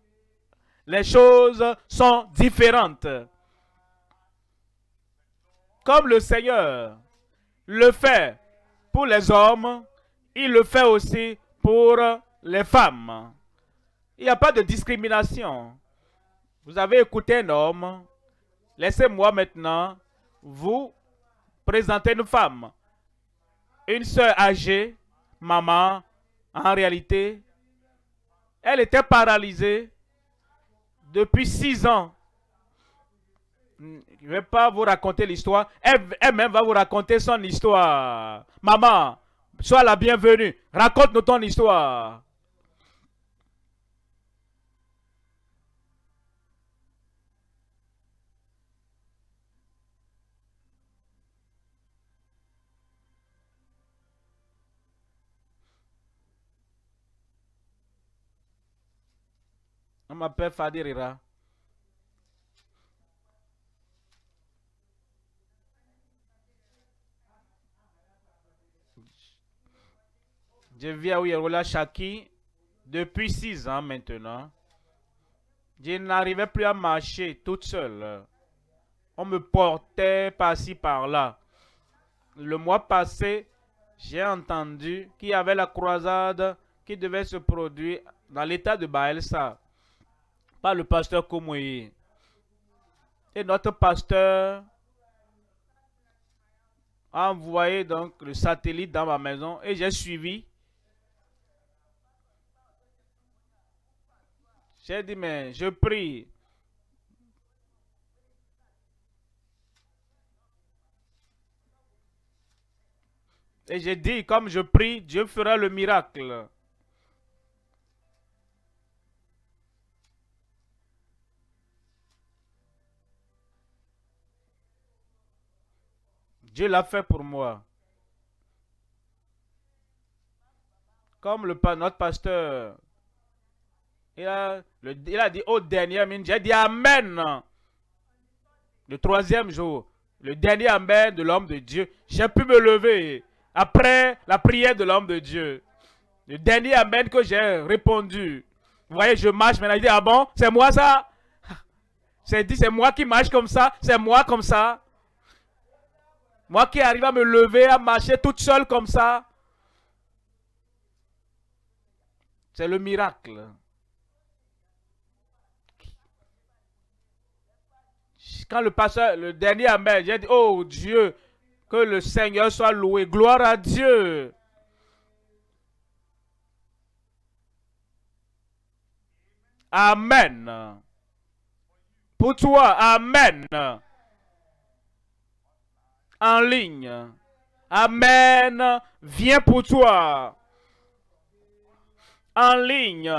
les choses sont différentes. Comme le Seigneur le fait pour les hommes, il le fait aussi pour les femmes. Il n'y a pas de discrimination. Vous avez écouté un homme. Laissez-moi maintenant vous présenter une femme. Une sœur âgée, maman, en réalité, elle était paralysée depuis 6 ans. Je ne vais pas vous raconter l'histoire. Elle-même va vous raconter son histoire. Maman, sois la bienvenue. Raconte-nous ton histoire. On m'appelle Fadirira. Je vis à Ouyerola Chaki depuis 6 ans maintenant. Je n'arrivais plus à marcher toute seule. On me portait par-ci par-là. Le mois passé, j'ai entendu qu'il y avait la croisade qui devait se produire dans l'état de Baelsa par le pasteur Koumoui. Et notre pasteur a envoyé donc le satellite dans ma maison et j'ai suivi. J'ai dit, mais je prie. Et j'ai dit, comme je prie, Dieu fera le miracle. Dieu l'a fait pour moi. Comme notre pasteur, il a dit au dernier minute, j'ai dit Amen. Le 3e jour, le dernier Amen de l'homme de Dieu, j'ai pu me lever après la prière de l'homme de Dieu. Le dernier Amen que j'ai répondu. Vous voyez, je marche maintenant. Il dit, ah bon, c'est moi ça? C'est moi qui marche comme ça. C'est moi comme ça. Moi qui arrive à me lever, à marcher toute seule comme ça. C'est le miracle. Quand le pasteur, le dernier Amen, j'ai dit, oh Dieu, que le Seigneur soit loué. Gloire à Dieu. Amen. Pour toi, Amen. En ligne. Amen. Viens pour toi. En ligne.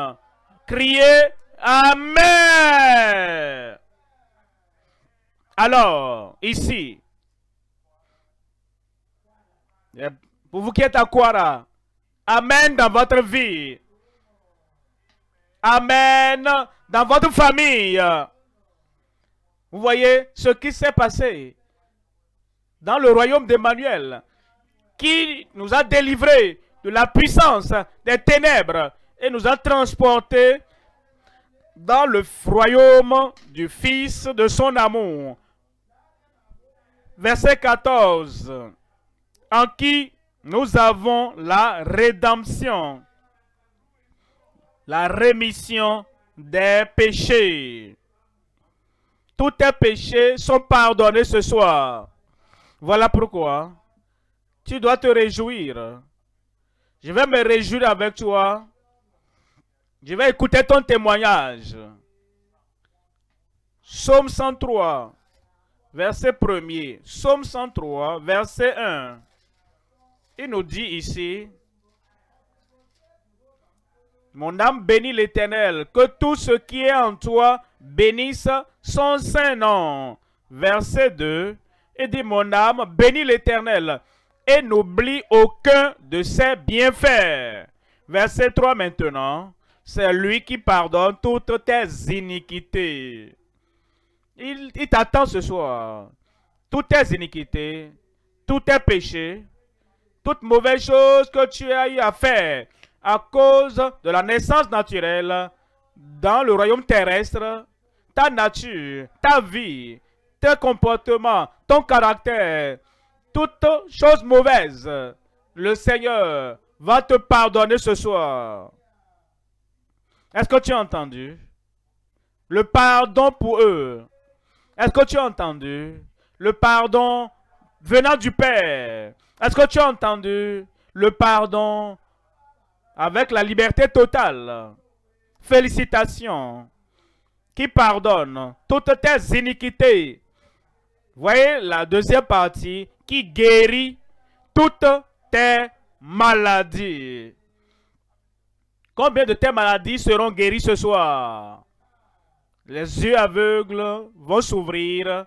Criez Amen. Alors, ici, pour vous qui êtes à Kwara, Amen dans votre vie. Amen dans votre famille. Vous voyez ce qui s'est passé dans le royaume d'Emmanuel, qui nous a délivrés de la puissance des ténèbres et nous a transportés dans le royaume du Fils de son amour. Verset 14. En qui nous avons la rédemption, la rémission des péchés. Tous tes péchés sont pardonnés ce soir. Voilà pourquoi tu dois te réjouir. Je vais me réjouir avec toi. Je vais écouter ton témoignage. Psaume 103, verset 1er. Psaume 103, verset 1. Il nous dit ici, mon âme bénit l'Éternel, que tout ce qui est en toi bénisse son saint nom. Verset 2, il dit, mon âme bénit l'Éternel et n'oublie aucun de ses bienfaits. Verset 3 maintenant, c'est lui qui pardonne toutes tes iniquités. Il t'attend ce soir. Toutes tes iniquités, tous tes péchés, toute mauvaise chose que tu as eu à faire à cause de la naissance naturelle dans le royaume terrestre, ta nature, ta vie, tes comportements, ton caractère, toutes choses mauvaises, le Seigneur va te pardonner ce soir. Est-ce que tu as entendu? Le pardon pour eux. Est-ce que tu as entendu? Le pardon venant du Père. Est-ce que tu as entendu? Le pardon avec la liberté totale. Félicitations. Qui pardonne toutes tes iniquités. Voyez la deuxième partie. Qui guérit toutes tes maladies. Combien de tes maladies seront guéries ce soir? Les yeux aveugles vont s'ouvrir.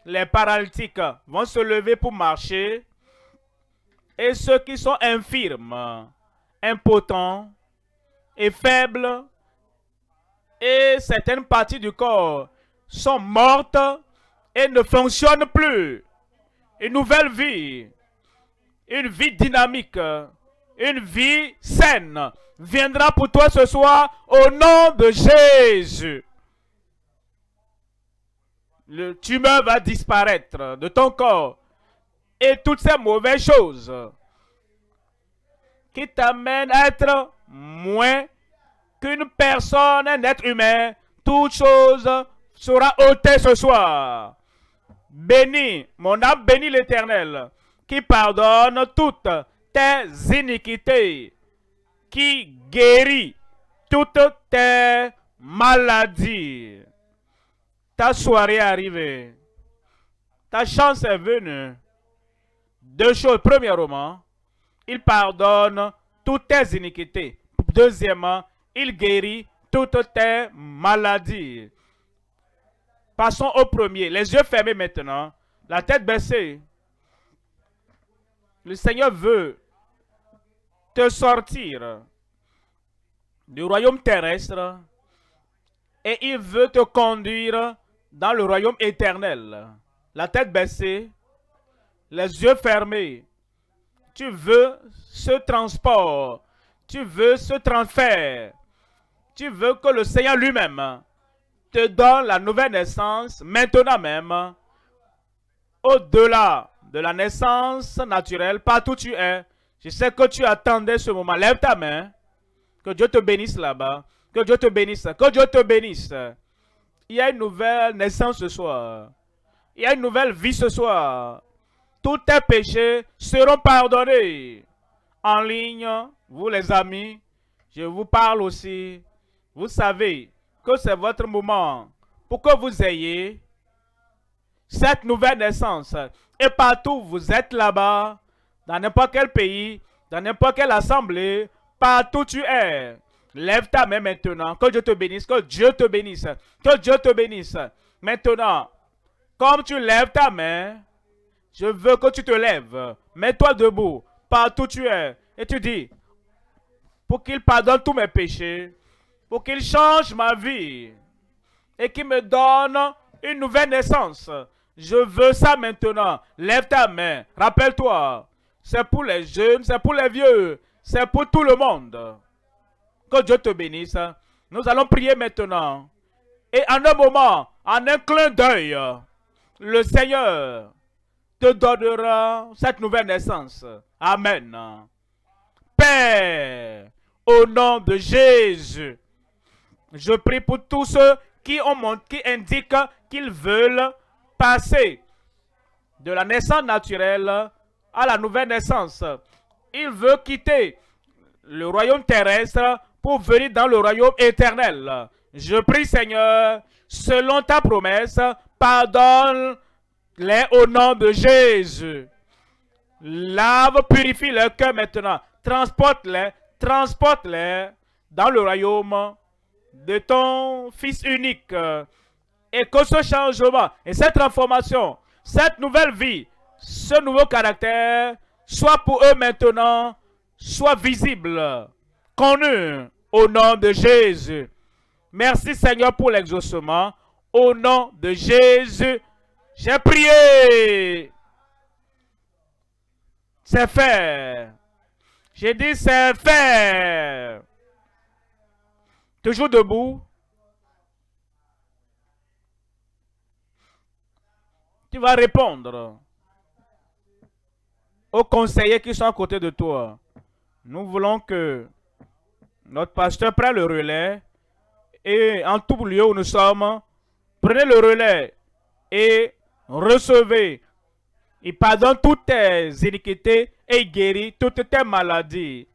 Les paralytiques vont se lever pour marcher. Et ceux qui sont infirmes, impotents et faibles, et certaines parties du corps sont mortes et ne fonctionnent plus. Une nouvelle vie, une vie dynamique, une vie saine viendra pour toi ce soir au nom de Jésus. Le tumeur va disparaître de ton corps et toutes ces mauvaises choses qui t'amènent à être moins qu'une personne, un être humain, toute chose sera ôtée ce soir. Bénis, mon âme bénit l'Éternel, qui pardonne toutes tes iniquités, qui guérit toutes tes maladies. Ta soirée est arrivée. Ta chance est venue. Deux choses. Premièrement, il pardonne toutes tes iniquités. Deuxièmement, il guérit toutes tes maladies. Passons au premier. Les yeux fermés maintenant. La tête baissée. Le Seigneur veut te sortir du royaume terrestre et il veut te conduire dans le royaume éternel. La tête baissée, les yeux fermés. Tu veux ce transport, tu veux ce transfert, Tu veux que le Seigneur lui-même te donne la nouvelle naissance maintenant même, au-delà de la naissance naturelle, partout où tu es. Je sais que tu attendais ce moment. Lève ta main. Que Dieu te bénisse là-bas. Que Dieu te bénisse. Que Dieu te bénisse. Il y a une nouvelle naissance ce soir. Il y a une nouvelle vie ce soir. Tous tes péchés seront pardonnés. En ligne, vous les amis, je vous parle aussi. Vous savez que c'est votre moment pour que vous ayez cette nouvelle naissance. Et partout où vous êtes là-bas, dans n'importe quel pays, dans n'importe quelle assemblée, partout où tu es, lève ta main maintenant. Que Dieu te bénisse, que Dieu te bénisse, que Dieu te bénisse. Maintenant, comme tu lèves ta main, je veux que tu te lèves. Mets-toi debout, partout où tu es. Et tu dis, pour qu'il pardonne tous mes péchés, pour qu'il change ma vie et qu'il me donne une nouvelle naissance. Je veux ça maintenant. Lève ta main. Rappelle-toi, c'est pour les jeunes, c'est pour les vieux, c'est pour tout le monde. Que Dieu te bénisse. Nous allons prier maintenant. Et en un moment, en un clin d'œil, le Seigneur te donnera cette nouvelle naissance. Amen. Père, au nom de Jésus, je prie pour tous ceux qui indiquent qu'ils veulent passer de la naissance naturelle à la nouvelle naissance. Ils veulent quitter le royaume terrestre pour venir dans le royaume éternel. Je prie, Seigneur, selon ta promesse, pardonne-les au nom de Jésus. Lave, purifie leur cœur maintenant. Transporte-les dans le royaume de ton Fils unique. Et que ce changement et cette transformation, cette nouvelle vie, ce nouveau caractère, soit pour eux maintenant, soit visible, connu au nom de Jésus. Merci Seigneur pour l'exaucement. Au nom de Jésus, j'ai prié. C'est fait. J'ai dit c'est fait. Toujours debout. Tu vas répondre aux conseillers qui sont à côté de toi. Nous voulons que notre pasteur prenne le relais et en tout lieu où nous sommes, prenez le relais et recevez. Il pardonne toutes tes iniquités et il guérit toutes tes maladies.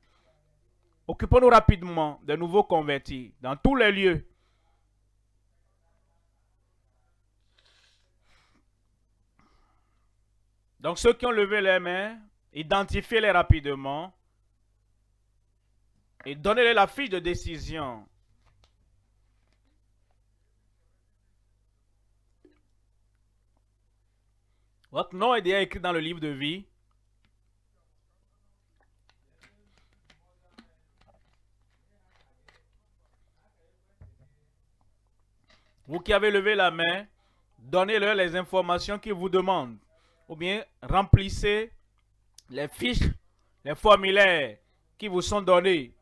Occupons-nous rapidement de nouveaux convertis dans tous les lieux. Donc ceux qui ont levé les mains, identifiez-les rapidement et donnez-les la fiche de décision. Votre nom est déjà écrit dans le livre de vie. Vous qui avez levé la main, donnez-leur les informations qu'ils vous demandent. Ou bien remplissez les fiches, les formulaires qui vous sont donnés.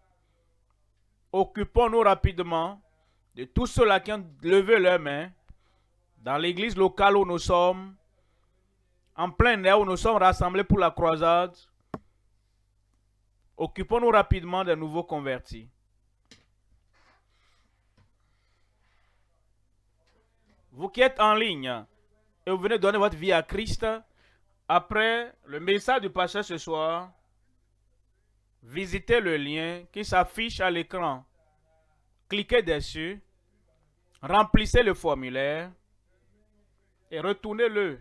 Occupons-nous rapidement de tous ceux-là qui ont levé leurs mains dans l'église locale où nous sommes, en plein air où nous sommes rassemblés pour la croisade. Occupons-nous rapidement des nouveaux convertis. Vous qui êtes en ligne et vous venez donner votre vie à Christ, après le message du pasteur ce soir, visitez le lien qui s'affiche à l'écran. Cliquez dessus, remplissez le formulaire et retournez-le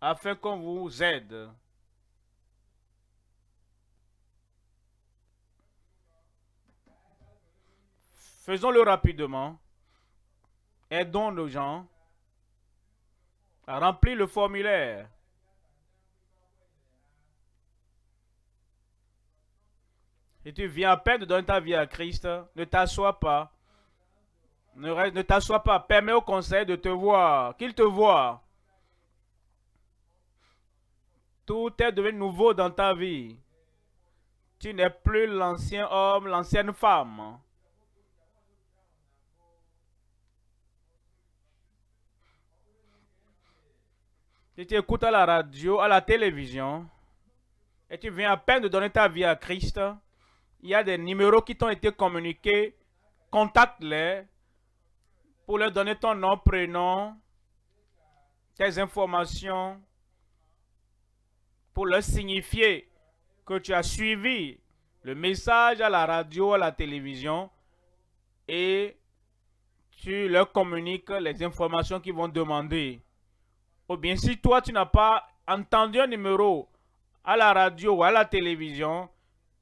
afin qu'on vous aide. Faisons-le rapidement. Aidons nos gens à remplir le formulaire. Si tu viens à peine de donner ta vie à Christ, ne t'assois pas. Ne t'assois pas. Permets au conseil de te voir, qu'il te voie. Tout est devenu nouveau dans ta vie. Tu n'es plus l'ancien homme, l'ancienne femme. Si tu écoutes à la radio, à la télévision, et tu viens à peine de donner ta vie à Christ, il y a des numéros qui t'ont été communiqués. Contacte-les pour leur donner ton nom, prénom, tes informations, pour leur signifier que tu as suivi le message à la radio, à la télévision, et tu leur communiques les informations qu'ils vont demander. Ou bien si toi, tu n'as pas entendu un numéro à la radio ou à la télévision,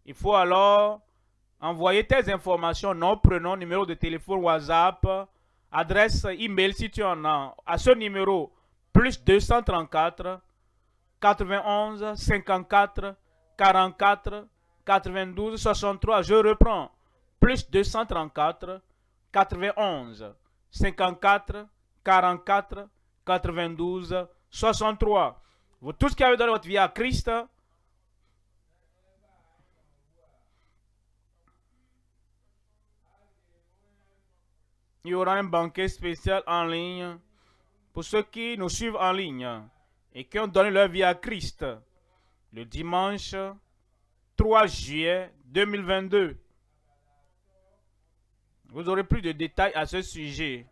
il faut alors envoyer tes informations, nom, prénom, numéro de téléphone, WhatsApp, adresse email si tu en as, à ce numéro, plus 234 91 54 44 92 63. Je reprends, plus 234 91 54 44 92 63. Vous tous qui avez donné votre vie à Christ, il y aura un banquet spécial en ligne pour ceux qui nous suivent en ligne et qui ont donné leur vie à Christ le dimanche 3 juillet 2022. Vous aurez plus de détails à ce sujet.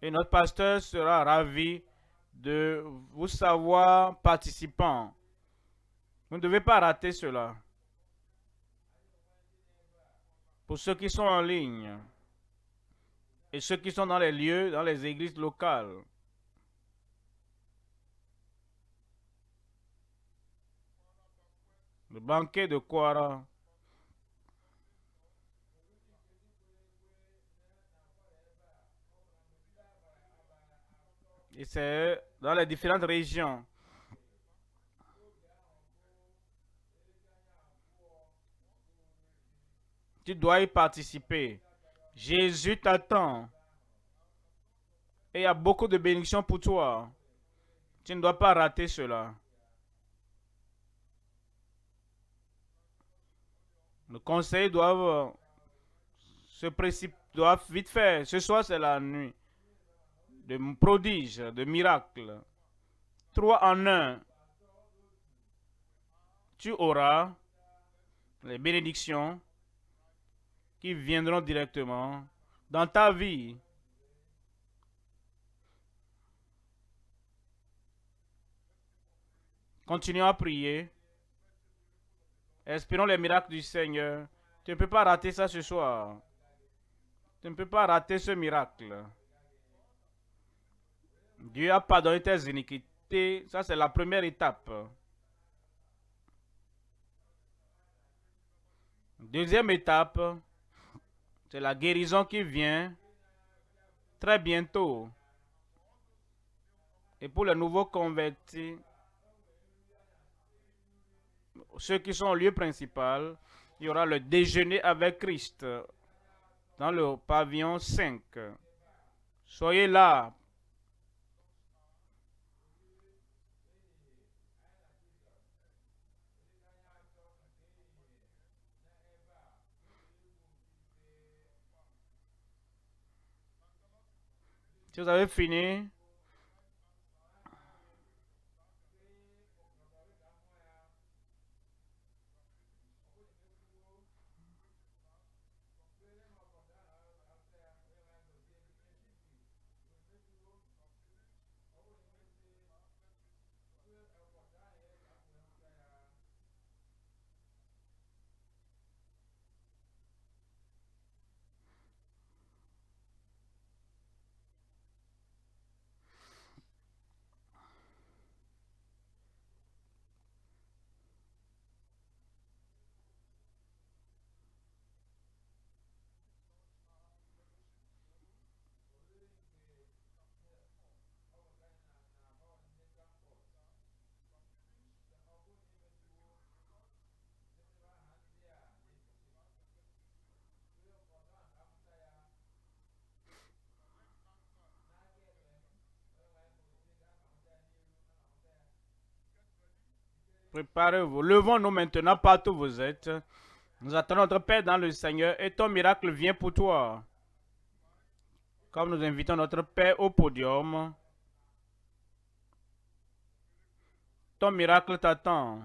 Et notre pasteur sera ravi de vous savoir participant. Vous ne devez pas rater cela. Pour ceux qui sont en ligne et ceux qui sont dans les lieux, dans les églises locales. Le banquet de Kwara. Et c'est dans les différentes régions. Tu dois y participer. Jésus t'attend. Et il y a beaucoup de bénédictions pour toi. Tu ne dois pas rater cela. Les conseils doivent doivent vite faire. Ce soir, c'est la nuit de prodiges, de miracles. 3 en 1. Tu auras les bénédictions qui viendront directement dans ta vie. Continuons à prier. Espérons les miracles du Seigneur. Tu ne peux pas rater ça ce soir. Tu ne peux pas rater ce miracle. Dieu a pardonné tes iniquités. Ça, c'est la première étape. Deuxième étape, c'est la guérison qui vient très bientôt. Et pour les nouveaux convertis, ceux qui sont au lieu principal, il y aura le déjeuner avec Christ dans le pavillon 5. Soyez là. Si vous avez fini, Préparez-vous. Levons-nous maintenant partout où vous êtes. Nous attendons notre Père dans le Seigneur et ton miracle vient pour toi. Comme nous invitons notre Père au podium, ton miracle t'attend.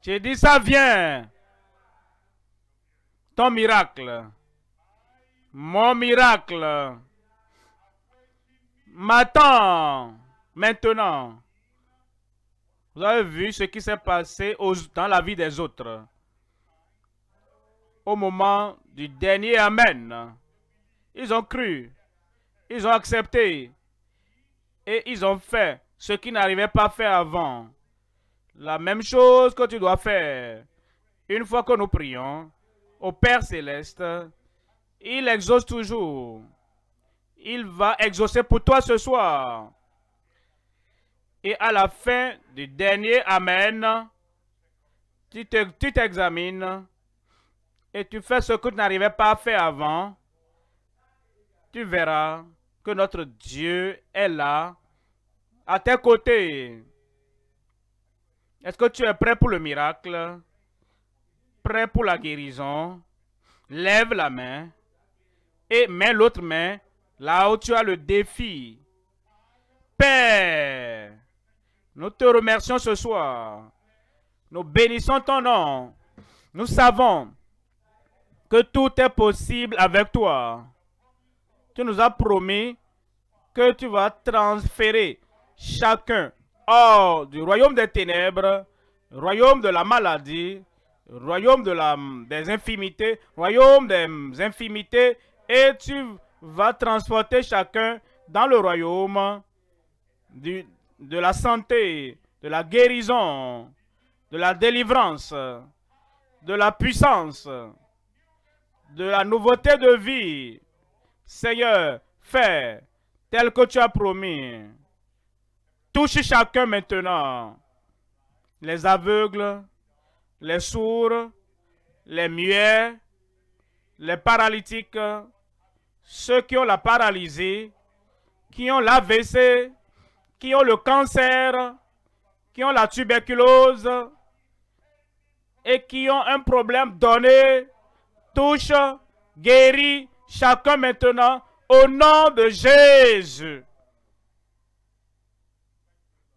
J'ai dit ça vient. Ton miracle. Mon miracle. M'attend. Maintenant. Vous avez vu ce qui s'est passé dans la vie des autres. Au moment du dernier Amen. Ils ont cru. Ils ont accepté. Et ils ont fait ce qu'ils n'arrivaient pas à faire avant. La même chose que tu dois faire. Une fois que nous prions au Père Céleste, il exauce toujours. Il va exaucer pour toi ce soir. Et à la fin du dernier Amen, tu t'examines et tu fais ce que tu n'arrivais pas à faire avant. Tu verras que notre Dieu est là, à tes côtés. Est-ce que tu es prêt pour le miracle? Prêt pour la guérison? Lève la main et mets l'autre main là où tu as le défi. Père, nous te remercions ce soir. Nous bénissons ton nom. Nous savons que tout est possible avec toi. Tu nous as promis que tu vas transférer chacun hors du royaume des ténèbres, royaume de la maladie, royaume des infimités, royaume des infimités, et tu vas transporter chacun dans le royaume de la santé, de la guérison, de la délivrance, de la puissance, de la nouveauté de vie. Seigneur, fais tel que tu as promis. Touche chacun maintenant. Les aveugles, les sourds, les muets, les paralytiques, ceux qui ont la paralysie, qui ont l'AVC, qui ont le cancer, qui ont la tuberculose et qui ont un problème donné, touche, guéris chacun maintenant au nom de Jésus.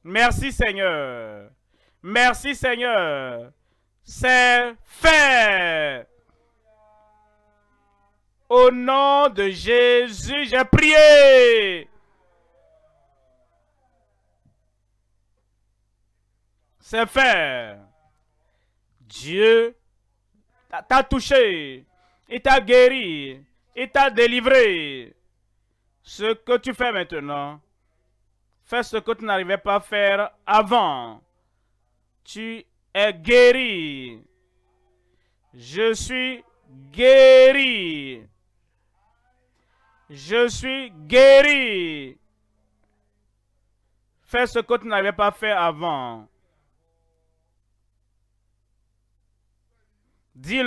Merci Seigneur. Merci Seigneur. C'est fait. Au nom de Jésus, j'ai prié. C'est fait. Dieu t'a touché. Il t'a guéri. Il t'a délivré. Ce que tu fais maintenant, fais ce que tu n'arrivais pas à faire avant. Tu es guéri. Je suis guéri. Je suis guéri. Fais ce que tu n'avais pas fait avant. Dis